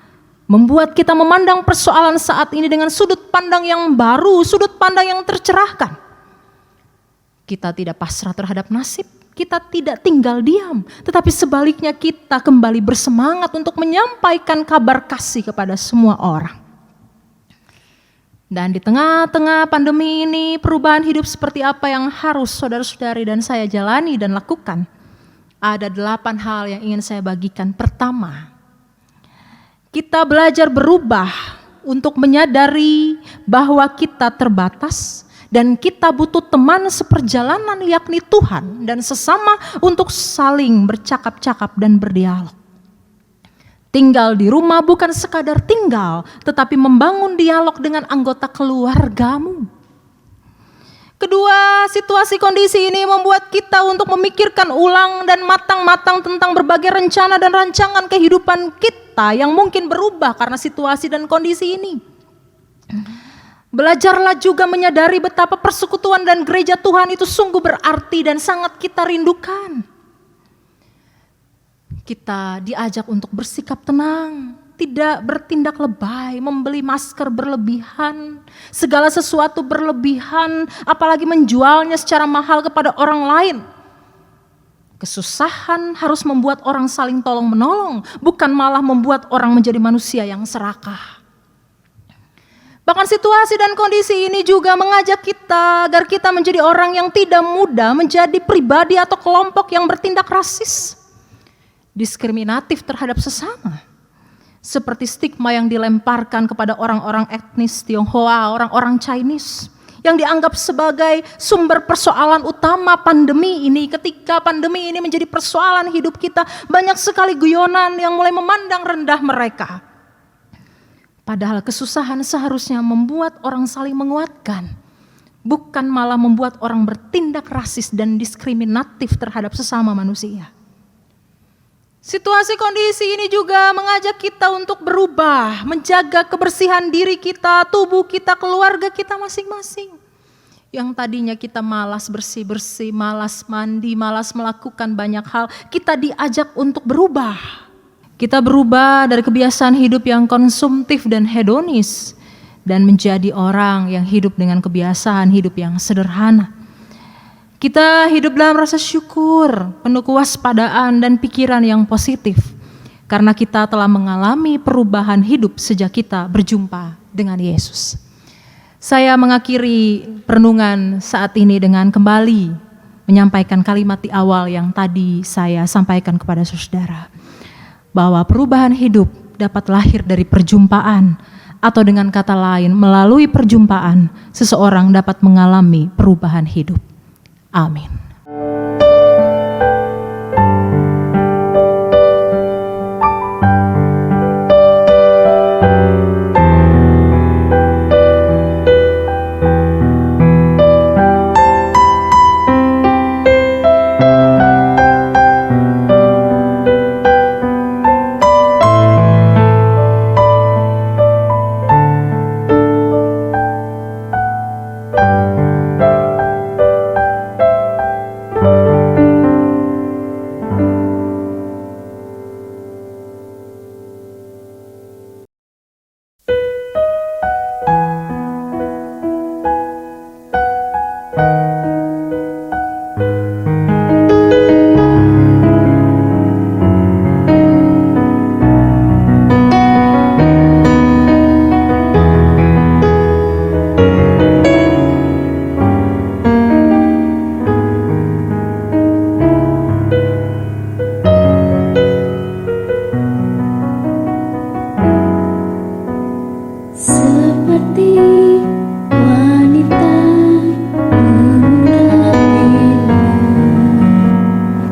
membuat kita memandang persoalan saat ini dengan sudut pandang yang baru, sudut pandang yang tercerahkan. Kita tidak pasrah terhadap nasib, kita tidak tinggal diam, tetapi sebaliknya kita kembali bersemangat untuk menyampaikan kabar kasih kepada semua orang. Dan di tengah-tengah pandemi ini, perubahan hidup seperti apa yang harus saudara-saudari dan saya jalani dan lakukan? Ada 8 hal yang ingin saya bagikan. Pertama, kita belajar berubah untuk menyadari bahwa kita terbatas dan kita butuh teman seperjalanan, yakni Tuhan dan sesama, untuk saling bercakap-cakap dan berdialog. Tinggal di rumah bukan sekadar tinggal, tetapi membangun dialog dengan anggota keluargamu. Kedua, situasi kondisi ini membuat kita untuk memikirkan ulang dan matang-matang tentang berbagai rencana dan rancangan kehidupan kita yang mungkin berubah karena situasi dan kondisi ini. Belajarlah juga menyadari betapa persekutuan dan gereja Tuhan itu sungguh berarti dan sangat kita rindukan. Kita diajak untuk bersikap tenang, tidak bertindak lebay, membeli masker berlebihan, segala sesuatu berlebihan, apalagi menjualnya secara mahal kepada orang lain. Kesusahan harus membuat orang saling tolong-menolong, bukan malah membuat orang menjadi manusia yang serakah. Bahkan situasi dan kondisi ini juga mengajak kita agar kita menjadi orang yang tidak mudah menjadi pribadi atau kelompok yang bertindak rasis, diskriminatif terhadap sesama. Seperti stigma yang dilemparkan kepada orang-orang etnis Tionghoa, orang-orang Chinese, yang dianggap sebagai sumber persoalan utama pandemi ini. Ketika pandemi ini menjadi persoalan hidup kita, banyak sekali guyonan yang mulai memandang rendah mereka. Padahal kesusahan seharusnya membuat orang saling menguatkan, bukan malah membuat orang bertindak rasis dan diskriminatif terhadap sesama manusia. Situasi kondisi ini juga mengajak kita untuk berubah, menjaga kebersihan diri kita, tubuh kita, keluarga kita masing-masing. Yang tadinya kita malas bersih-bersih, malas mandi, malas melakukan banyak hal, kita diajak untuk berubah. Kita berubah dari kebiasaan hidup yang konsumtif dan hedonis dan menjadi orang yang hidup dengan kebiasaan hidup yang sederhana. Kita hidup dalam rasa syukur, penuh kewaspadaan dan pikiran yang positif karena kita telah mengalami perubahan hidup sejak kita berjumpa dengan Yesus. Saya mengakhiri perenungan saat ini dengan kembali menyampaikan kalimat di awal yang tadi saya sampaikan kepada saudara. Bahwa perubahan hidup dapat lahir dari perjumpaan, atau dengan kata lain, melalui perjumpaan, seseorang dapat mengalami perubahan hidup. Amin.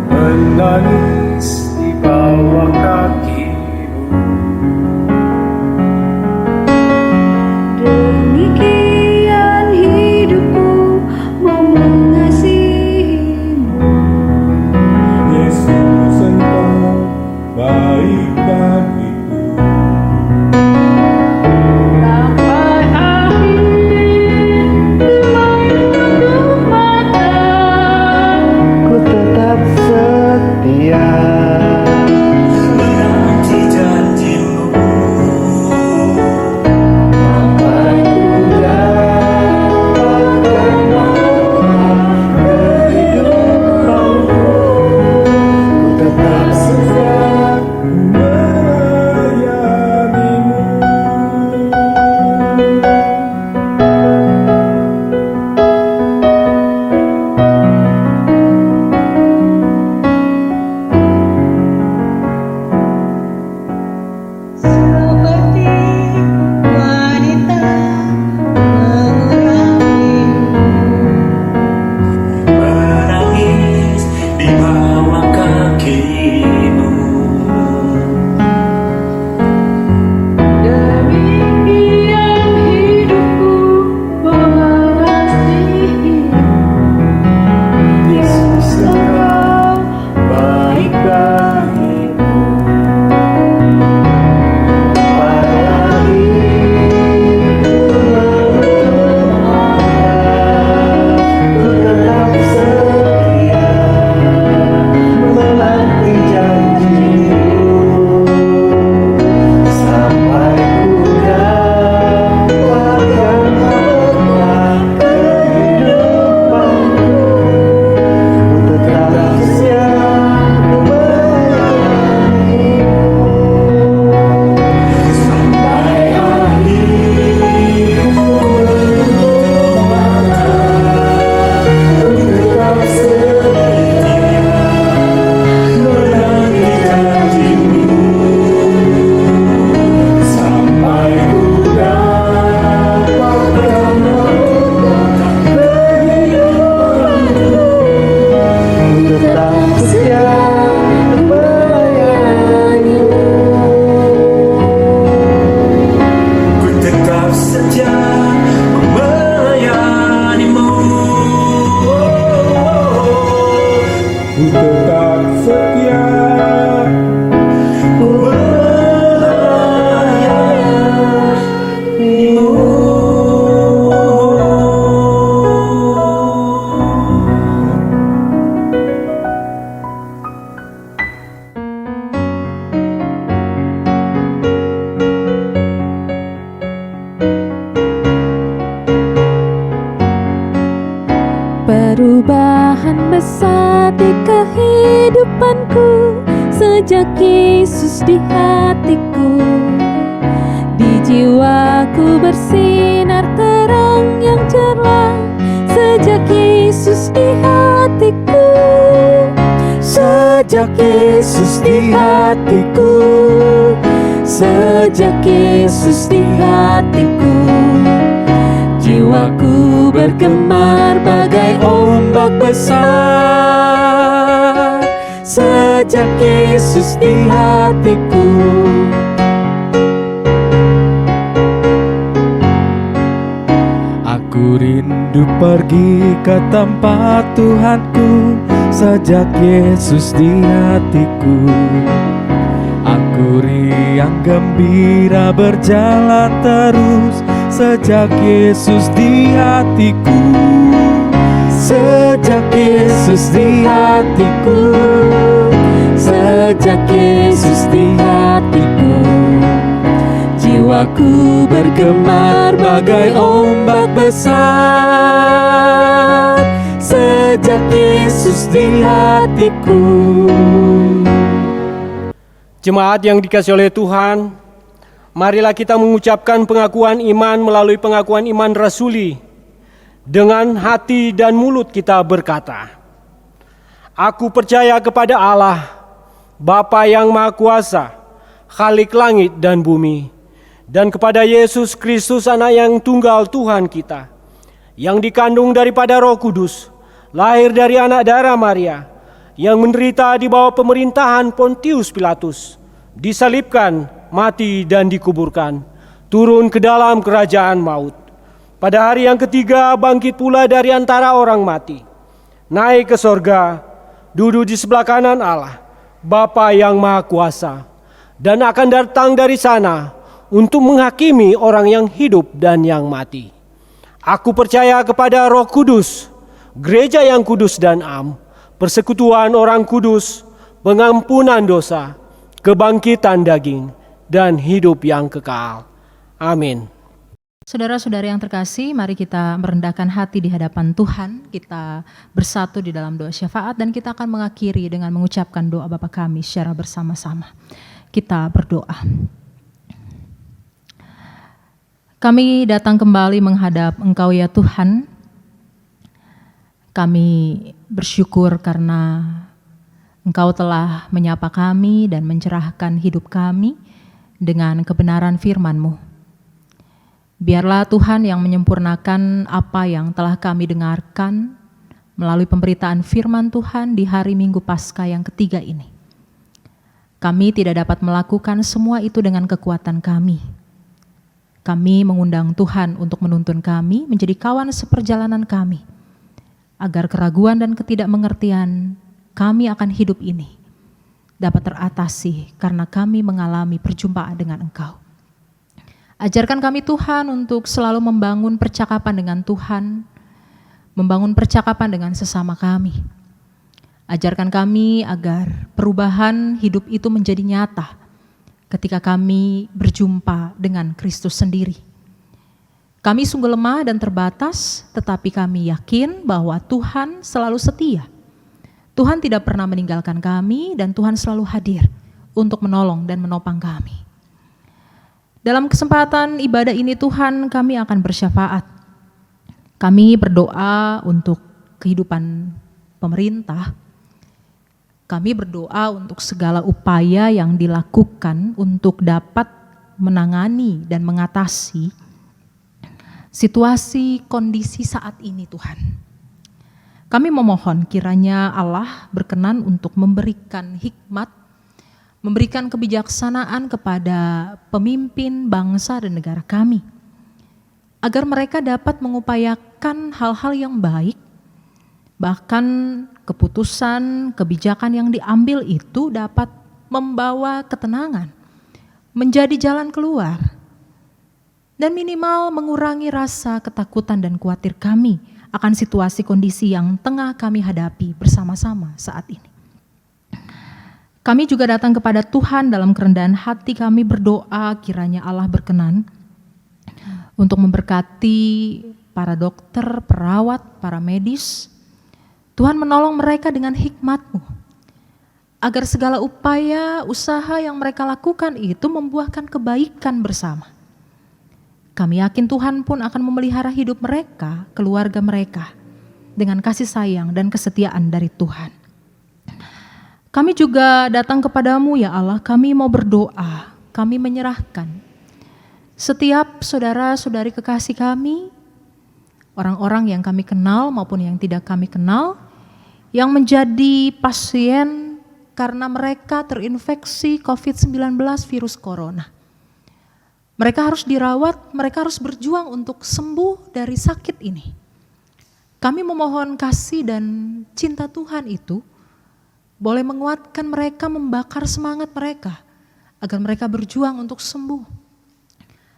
Menangis di bawah kakimu. besar di kehidupanku sejak Yesus di hatiku. Di jiwaku bersinar terang yang cerah sejak Yesus di hatiku. Sejak Yesus di hatiku, sejak Yesus di hatiku, jiwaku bergemar bagai ombak besar. Sejak Yesus di hatiku. Aku rindu pergi ke tempat Tuhanku sejak Yesus di hatiku. Aku riang gembira berjalan terus sejak Yesus di hatiku. Sejak Yesus di hatiku, sejak Yesus di hatiku, jiwaku bergemar bagai ombak besar. Sejak Yesus di hatiku. Jemaat yang dikasihi oleh Tuhan, marilah kita mengucapkan pengakuan iman melalui pengakuan iman rasuli. Dengan hati dan mulut kita berkata, aku percaya kepada Allah, Bapa yang Maha Kuasa, Khalik langit dan bumi, dan kepada Yesus Kristus Anak yang tunggal Tuhan kita, yang dikandung daripada Roh Kudus, lahir dari anak darah Maria, yang menderita di bawah pemerintahan Pontius Pilatus, disalibkan, mati dan dikuburkan, turun ke dalam kerajaan maut. Pada hari yang ketiga bangkit pula dari antara orang mati, naik ke sorga, duduk di sebelah kanan Allah, Bapa yang Maha Kuasa, dan akan datang dari sana untuk menghakimi orang yang hidup dan yang mati. Aku percaya kepada Roh Kudus, gereja yang kudus dan am, persekutuan orang kudus, pengampunan dosa, kebangkitan daging, dan hidup yang kekal. Amin. Saudara-saudara yang terkasih, mari kita merendahkan hati di hadapan Tuhan. Kita bersatu di dalam doa syafaat dan kita akan mengakhiri dengan mengucapkan doa Bapa kami secara bersama-sama. Kita berdoa. Kami datang kembali menghadap Engkau ya Tuhan. Kami bersyukur karena Engkau telah menyapa kami dan mencerahkan hidup kami dengan kebenaran firman-Mu. Biarlah Tuhan yang menyempurnakan apa yang telah kami dengarkan melalui pemberitaan firman Tuhan di hari Minggu Paskah yang ketiga ini. Kami tidak dapat melakukan semua itu dengan kekuatan kami. Kami mengundang Tuhan untuk menuntun kami menjadi kawan seperjalanan kami, agar keraguan dan ketidakmengertian kami akan hidup ini dapat teratasi karena kami mengalami perjumpaan dengan Engkau. Ajarkan kami Tuhan untuk selalu membangun percakapan dengan Tuhan, membangun percakapan dengan sesama kami. Ajarkan kami agar perubahan hidup itu menjadi nyata ketika kami berjumpa dengan Kristus sendiri. Kami sungguh lemah dan terbatas, tetapi kami yakin bahwa Tuhan selalu setia. Tuhan tidak pernah meninggalkan kami dan Tuhan selalu hadir untuk menolong dan menopang kami. Dalam kesempatan ibadah ini Tuhan, kami akan bersyafaat. Kami berdoa untuk kehidupan pemerintah. Kami berdoa untuk segala upaya yang dilakukan untuk dapat menangani dan mengatasi situasi kondisi saat ini Tuhan. Kami memohon kiranya Allah berkenan untuk memberikan hikmat, memberikan kebijaksanaan kepada pemimpin bangsa dan negara kami, agar mereka dapat mengupayakan hal-hal yang baik, bahkan keputusan, kebijakan yang diambil itu dapat membawa ketenangan, menjadi jalan keluar, dan minimal mengurangi rasa ketakutan dan khawatir kami akan situasi kondisi yang tengah kami hadapi bersama-sama saat ini. Kami juga datang kepada Tuhan dalam kerendahan hati kami berdoa kiranya Allah berkenan untuk memberkati para dokter, perawat, para medis, Tuhan menolong mereka dengan hikmat-Mu, agar segala upaya, usaha yang mereka lakukan itu membuahkan kebaikan bersama. Kami yakin Tuhan pun akan memelihara hidup mereka, keluarga mereka, dengan kasih sayang dan kesetiaan dari Tuhan. Kami juga datang kepadamu ya Allah, kami mau berdoa, kami menyerahkan setiap saudara-saudari kekasih kami, orang-orang yang kami kenal maupun yang tidak kami kenal, yang menjadi pasien karena mereka terinfeksi COVID-19 virus corona. Mereka harus dirawat, mereka harus berjuang untuk sembuh dari sakit ini. Kami memohon kasih dan cinta Tuhan itu boleh menguatkan mereka, membakar semangat mereka, agar mereka berjuang untuk sembuh.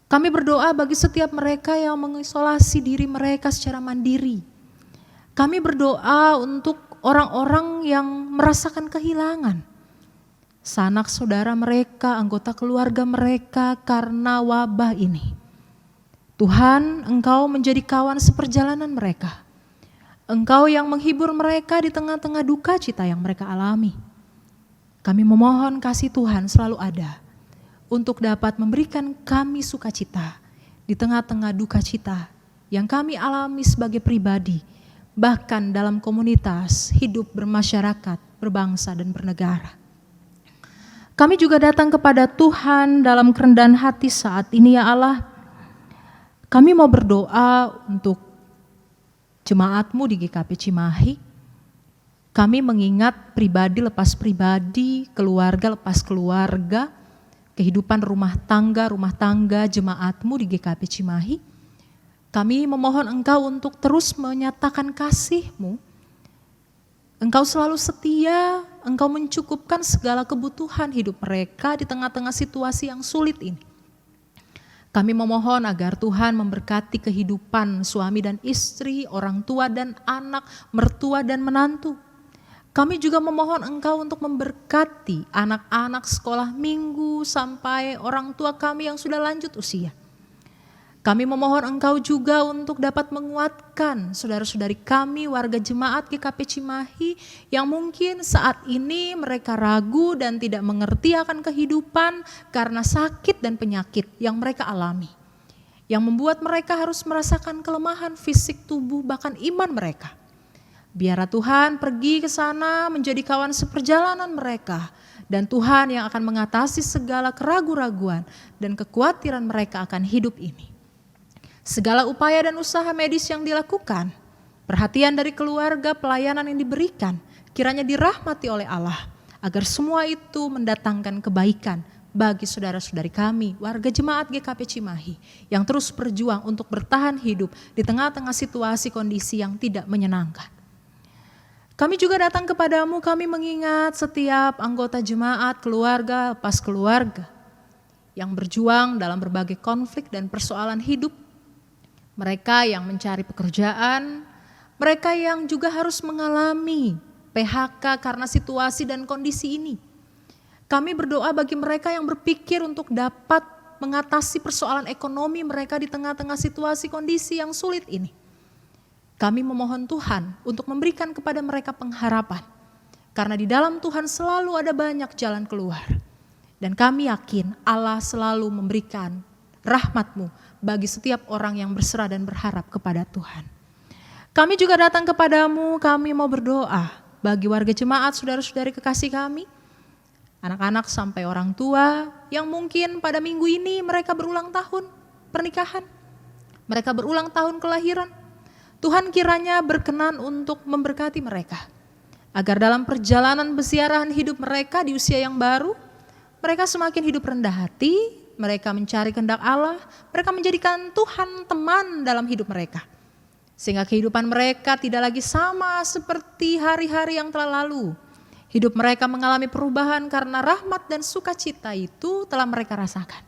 Kami berdoa bagi setiap mereka yang mengisolasi diri mereka secara mandiri. Kami berdoa untuk orang-orang yang merasakan kehilangan sanak saudara mereka, anggota keluarga mereka karena wabah ini. Tuhan, Engkau menjadi kawan seperjalanan mereka. Engkau yang menghibur mereka di tengah-tengah duka cita yang mereka alami. Kami memohon kasih Tuhan selalu ada untuk dapat memberikan kami sukacita di tengah-tengah duka cita yang kami alami sebagai pribadi, bahkan dalam komunitas, hidup bermasyarakat, berbangsa dan bernegara. Kami juga datang kepada Tuhan dalam kerendahan hati saat ini ya Allah. Kami mau berdoa untuk jemaat-Mu di GKP Cimahi. Kami mengingat pribadi lepas pribadi, keluarga lepas keluarga, kehidupan rumah tangga jemaat-Mu di GKP Cimahi. Kami memohon Engkau untuk terus menyatakan kasih-Mu. Engkau selalu setia, Engkau mencukupkan segala kebutuhan hidup mereka di tengah-tengah situasi yang sulit ini. Kami memohon agar Tuhan memberkati kehidupan suami dan istri, orang tua dan anak, mertua dan menantu. Kami juga memohon Engkau untuk memberkati anak-anak sekolah minggu sampai orang tua kami yang sudah lanjut usia. Kami memohon Engkau juga untuk dapat menguatkan saudara-saudari kami warga jemaat GKP Cimahi yang mungkin saat ini mereka ragu dan tidak mengerti akan kehidupan karena sakit dan penyakit yang mereka alami. Yang membuat mereka harus merasakan kelemahan fisik tubuh bahkan iman mereka. Biarlah Tuhan pergi ke sana menjadi kawan seperjalanan mereka. Dan Tuhan yang akan mengatasi segala keraguan-raguan dan kekhawatiran mereka akan hidup ini. Segala upaya dan usaha medis yang dilakukan, perhatian dari keluarga, pelayanan yang diberikan, kiranya dirahmati oleh Allah, agar semua itu mendatangkan kebaikan bagi saudara-saudari kami, warga jemaat GKP Cimahi, yang terus berjuang untuk bertahan hidup di tengah-tengah situasi kondisi yang tidak menyenangkan. Kami juga datang kepadamu, kami mengingat setiap anggota jemaat, keluarga, lepas keluarga, yang berjuang dalam berbagai konflik dan persoalan hidup. Mereka yang mencari pekerjaan, mereka yang juga harus mengalami PHK karena situasi dan kondisi ini. Kami berdoa bagi mereka yang berpikir untuk dapat mengatasi persoalan ekonomi mereka di tengah-tengah situasi kondisi yang sulit ini. Kami memohon Tuhan untuk memberikan kepada mereka pengharapan, karena di dalam Tuhan selalu ada banyak jalan keluar. Dan kami yakin Allah selalu memberikan rahmat-Mu bagi setiap orang yang berserah dan berharap kepada Tuhan. Kami juga datang kepadamu, kami mau berdoa bagi warga jemaat, saudara-saudari kekasih kami, anak-anak sampai orang tua yang mungkin pada minggu ini mereka berulang tahun pernikahan, mereka berulang tahun kelahiran. Tuhan kiranya berkenan untuk memberkati mereka, agar dalam perjalanan pesiarahan hidup mereka di usia yang baru, mereka semakin hidup rendah hati, mereka mencari kehendak Allah, mereka menjadikan Tuhan teman dalam hidup mereka. Sehingga kehidupan mereka tidak lagi sama seperti hari-hari yang telah lalu. Hidup mereka mengalami perubahan karena rahmat dan sukacita itu telah mereka rasakan.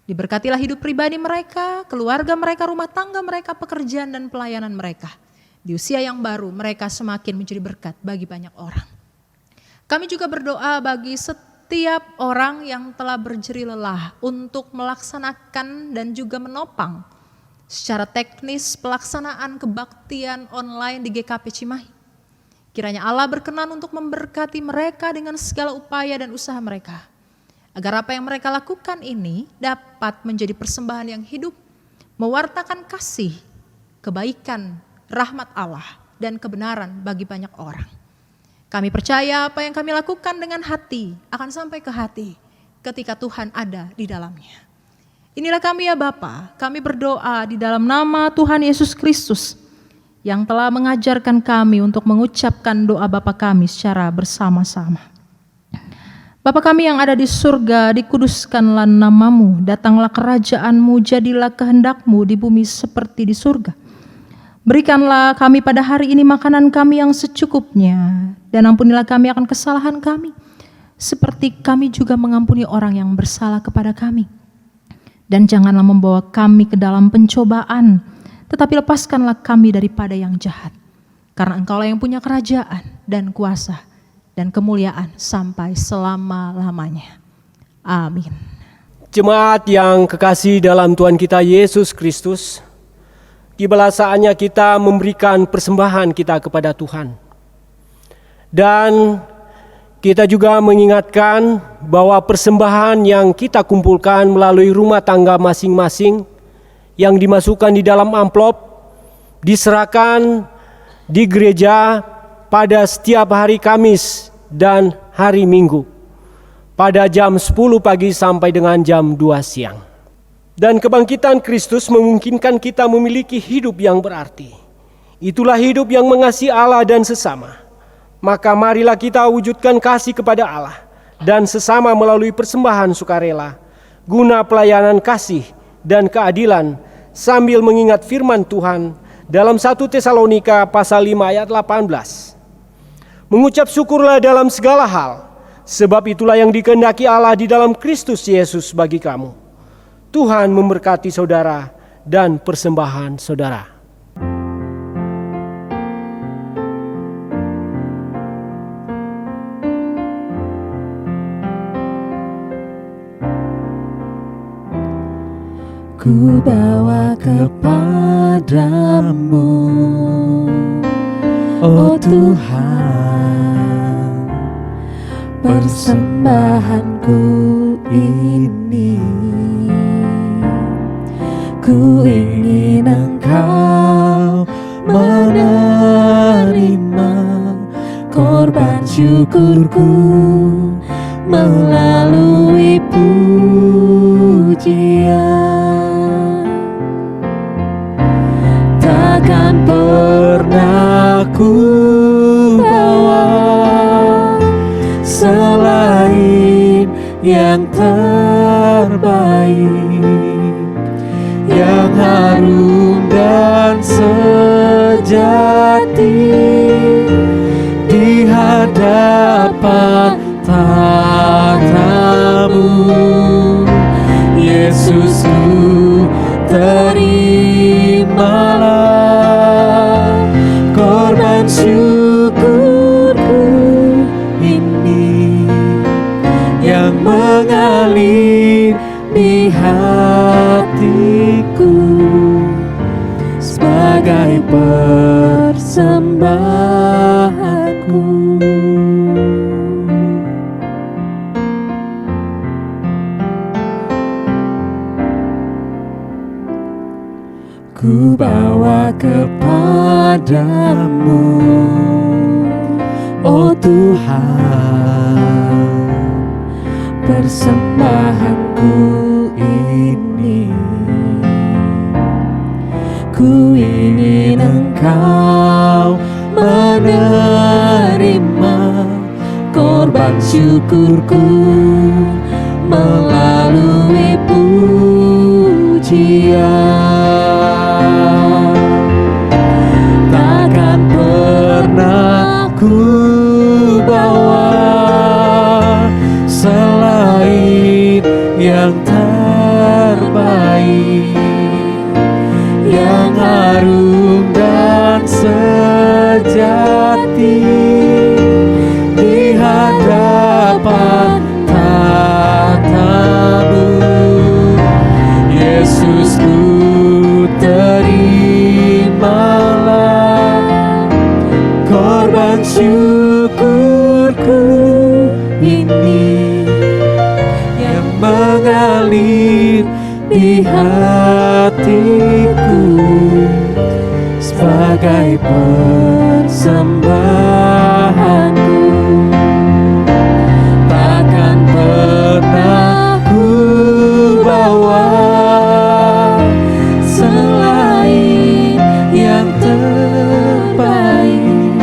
Diberkatilah hidup pribadi mereka, keluarga mereka, rumah tangga mereka, pekerjaan dan pelayanan mereka. Di usia yang baru mereka semakin menjadi berkat bagi banyak orang. Kami juga berdoa bagi setiap orang yang telah berjeri lelah untuk melaksanakan dan juga menopang secara teknis pelaksanaan kebaktian online di GKP Cimahi. Kiranya Allah berkenan untuk memberkati mereka dengan segala upaya dan usaha mereka, agar apa yang mereka lakukan ini dapat menjadi persembahan yang hidup, mewartakan kasih, kebaikan, rahmat Allah, dan kebenaran bagi banyak orang. Kami percaya apa yang kami lakukan dengan hati akan sampai ke hati ketika Tuhan ada di dalamnya. Inilah kami ya Bapa, kami berdoa di dalam nama Tuhan Yesus Kristus yang telah mengajarkan kami untuk mengucapkan doa Bapa kami secara bersama-sama. Bapa kami yang ada di surga, dikuduskanlah namamu, datanglah kerajaanmu, jadilah kehendakmu di bumi seperti di surga. Berikanlah kami pada hari ini makanan kami yang secukupnya, dan ampunilah kami akan kesalahan kami, seperti kami juga mengampuni orang yang bersalah kepada kami. Dan janganlah membawa kami ke dalam pencobaan, tetapi lepaskanlah kami daripada yang jahat. Karena Engkaulah yang punya kerajaan dan kuasa dan kemuliaan sampai selama-lamanya. Amin. Jemaat yang kekasih dalam Tuhan kita Yesus Kristus, tibalah saatnya kita memberikan persembahan kita kepada Tuhan. Dan kita juga mengingatkan bahwa persembahan yang kita kumpulkan melalui rumah tangga masing-masing yang dimasukkan di dalam amplop diserahkan di gereja pada setiap hari Kamis dan hari Minggu pada jam 10 pagi sampai dengan jam 2 siang. Dan kebangkitan Kristus memungkinkan kita memiliki hidup yang berarti. Itulah hidup yang mengasihi Allah dan sesama. Maka marilah kita wujudkan kasih kepada Allah dan sesama melalui persembahan sukarela guna pelayanan kasih dan keadilan, sambil mengingat firman Tuhan dalam 1 Tesalonika pasal 5 ayat 18. Mengucap syukurlah dalam segala hal, sebab itulah yang dikehendaki Allah di dalam Kristus Yesus bagi kamu. Tuhan memberkati saudara dan persembahan saudara. Ku bawa kepadamu, oh Tuhan, persembahanku ini. Ku ingin Engkau menerima korban syukurku melalui pujian. Takkan pernah ku bawa selain yang terbaik, yang harum dan sejati di hadapan tahta-Mu. Yesusku, terimalah korban syukurku ini yang mengalir di hatiku sebagai persembahanku. Ku bawa kepadamu, oh Tuhan, persembahanku ini. Ku ingin Engkau menerima korban syukurku melalui pujian. Takkan pernah ku bawa selain yang terbaik, yang harum dan sejati di hadapan tahta-Mu. Yesusku, terimalah korban syukur mengalir di hatiku sebagai persembahanku. Takkan pernah ku bawa selain yang terbaik,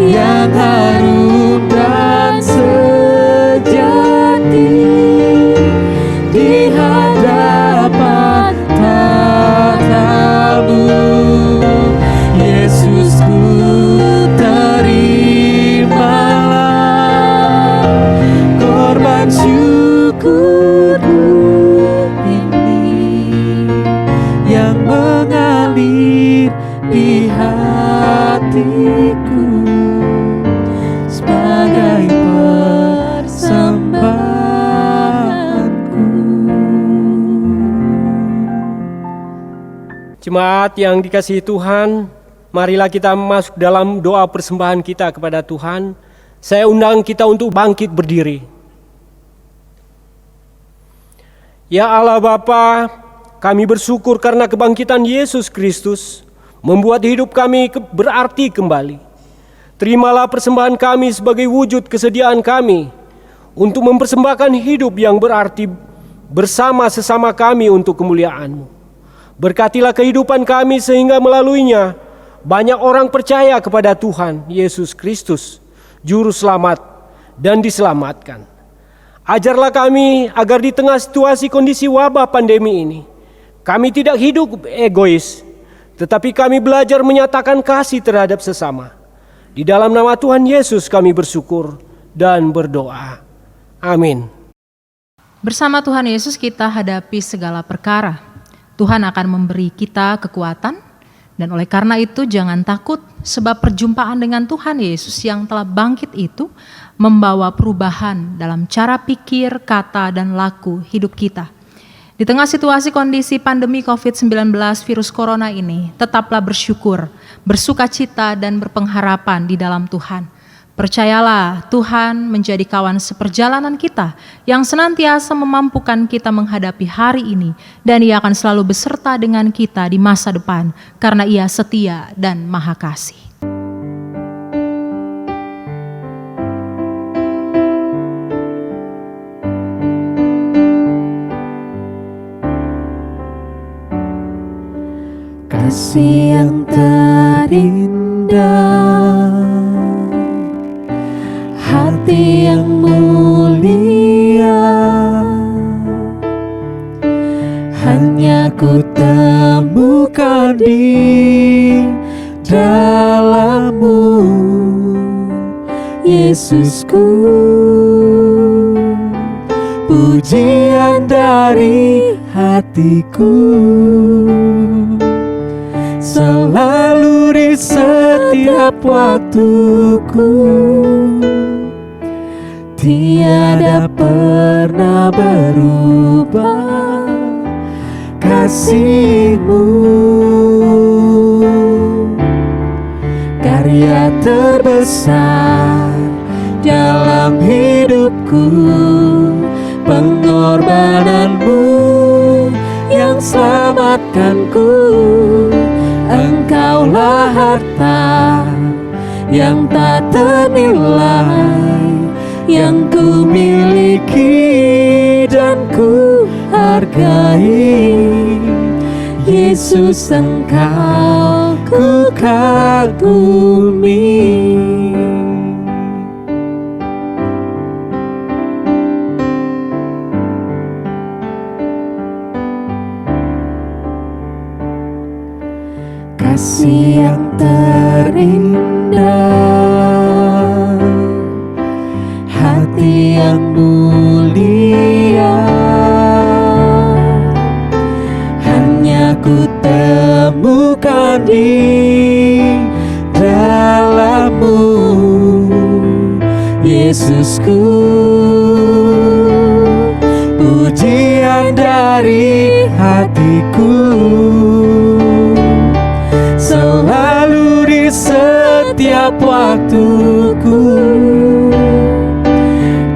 yang harum dan sejati di hadapan tatamu. Yesusku, terimalah korban syukurku ini yang mengalir di hatiku sebagai persembahanku. Jemaat yang dikasihi Tuhan, marilah kita masuk dalam doa persembahan kita kepada Tuhan. Saya undang kita untuk bangkit berdiri. Ya Allah Bapa, kami bersyukur karena kebangkitan Yesus Kristus membuat hidup kami berarti kembali. Terimalah persembahan kami sebagai wujud kesediaan kami untuk mempersembahkan hidup yang berarti bersama sesama kami untuk kemuliaan-Mu. Berkatilah kehidupan kami sehingga melaluinya banyak orang percaya kepada Tuhan Yesus Kristus, Juru Selamat, dan diselamatkan. Ajarlah kami agar di tengah situasi kondisi wabah pandemi ini, kami tidak hidup egois, tetapi kami belajar menyatakan kasih terhadap sesama. Di dalam nama Tuhan Yesus kami bersyukur dan berdoa. Amin. Bersama Tuhan Yesus kita hadapi segala perkara. Tuhan akan memberi kita kekuatan, dan oleh karena itu jangan takut, sebab perjumpaan dengan Tuhan Yesus yang telah bangkit itu membawa perubahan dalam cara pikir, kata, dan laku hidup kita. Di tengah situasi kondisi pandemi COVID-19 virus corona ini, tetaplah bersyukur, bersukacita, dan berpengharapan di dalam Tuhan. Percayalah, Tuhan menjadi kawan seperjalanan kita yang senantiasa memampukan kita menghadapi hari ini, dan Ia akan selalu beserta dengan kita di masa depan karena Ia setia dan Maha Kasih. Kasih yang terindah, hati yang mulia, hanya ku temukan di dalam-Mu, Yesusku. Pujian dari hatiku selalu di setiap waktuku, tiada pernah berubah kasih-Mu. Karya terbesar dalam hidupku, pengorbanan-Mu yang selamatkanku. Engkaulah harta yang tak ternilai, yang ku miliki dan ku hargai. Yesus, Engkau ku kagumi. Kasih yang terindah, hati yang mulia, hanya ku temukan di dalam-Mu, Yesusku. Pujian dari hatiku selalu di setiap waktuku,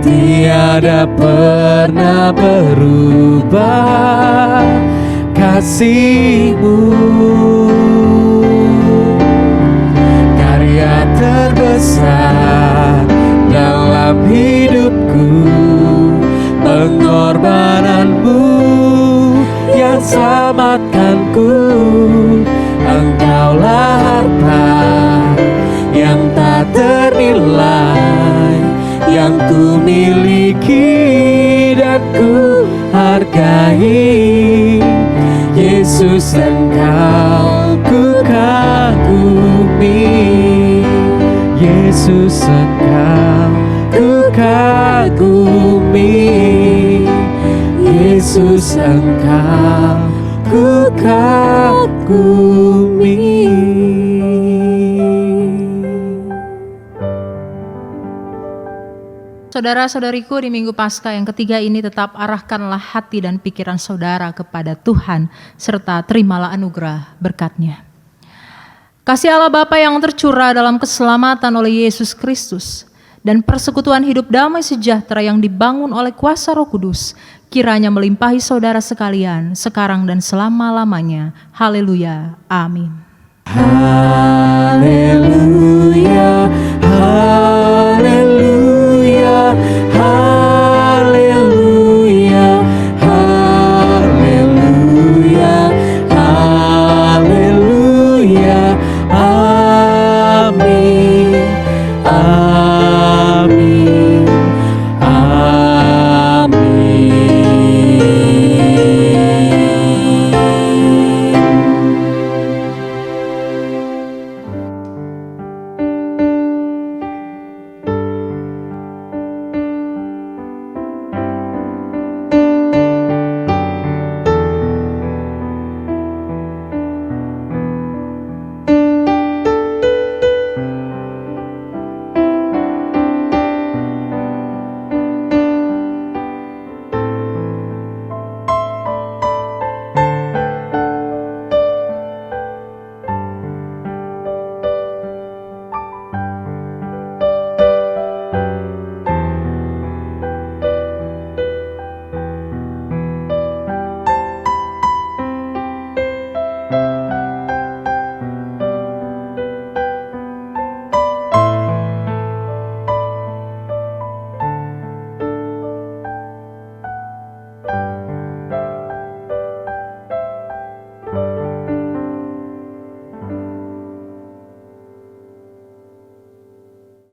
tiada pernah berubah kasih-Mu. Karya terbesar dalam hidupku, pengorbanan-Mu yang selamatkanku. Engkaulah harta yang tak ternilai, yang ku miliki dan ku hargai. Yesus, Engkau ku kagumi. Yesus, Engkau ku kagumi. Yesus, Engkau ku kagumi. Saudara-saudariku, di Minggu Paskah yang ketiga ini tetap arahkanlah hati dan pikiran saudara kepada Tuhan, serta terimalah anugerah berkat-Nya. Kasih Allah Bapa yang tercurah dalam keselamatan oleh Yesus Kristus, dan persekutuan hidup damai sejahtera yang dibangun oleh kuasa Roh Kudus, kiranya melimpahi saudara sekalian, sekarang dan selama-lamanya. Haleluya. Amin. Haleluya, haleluya,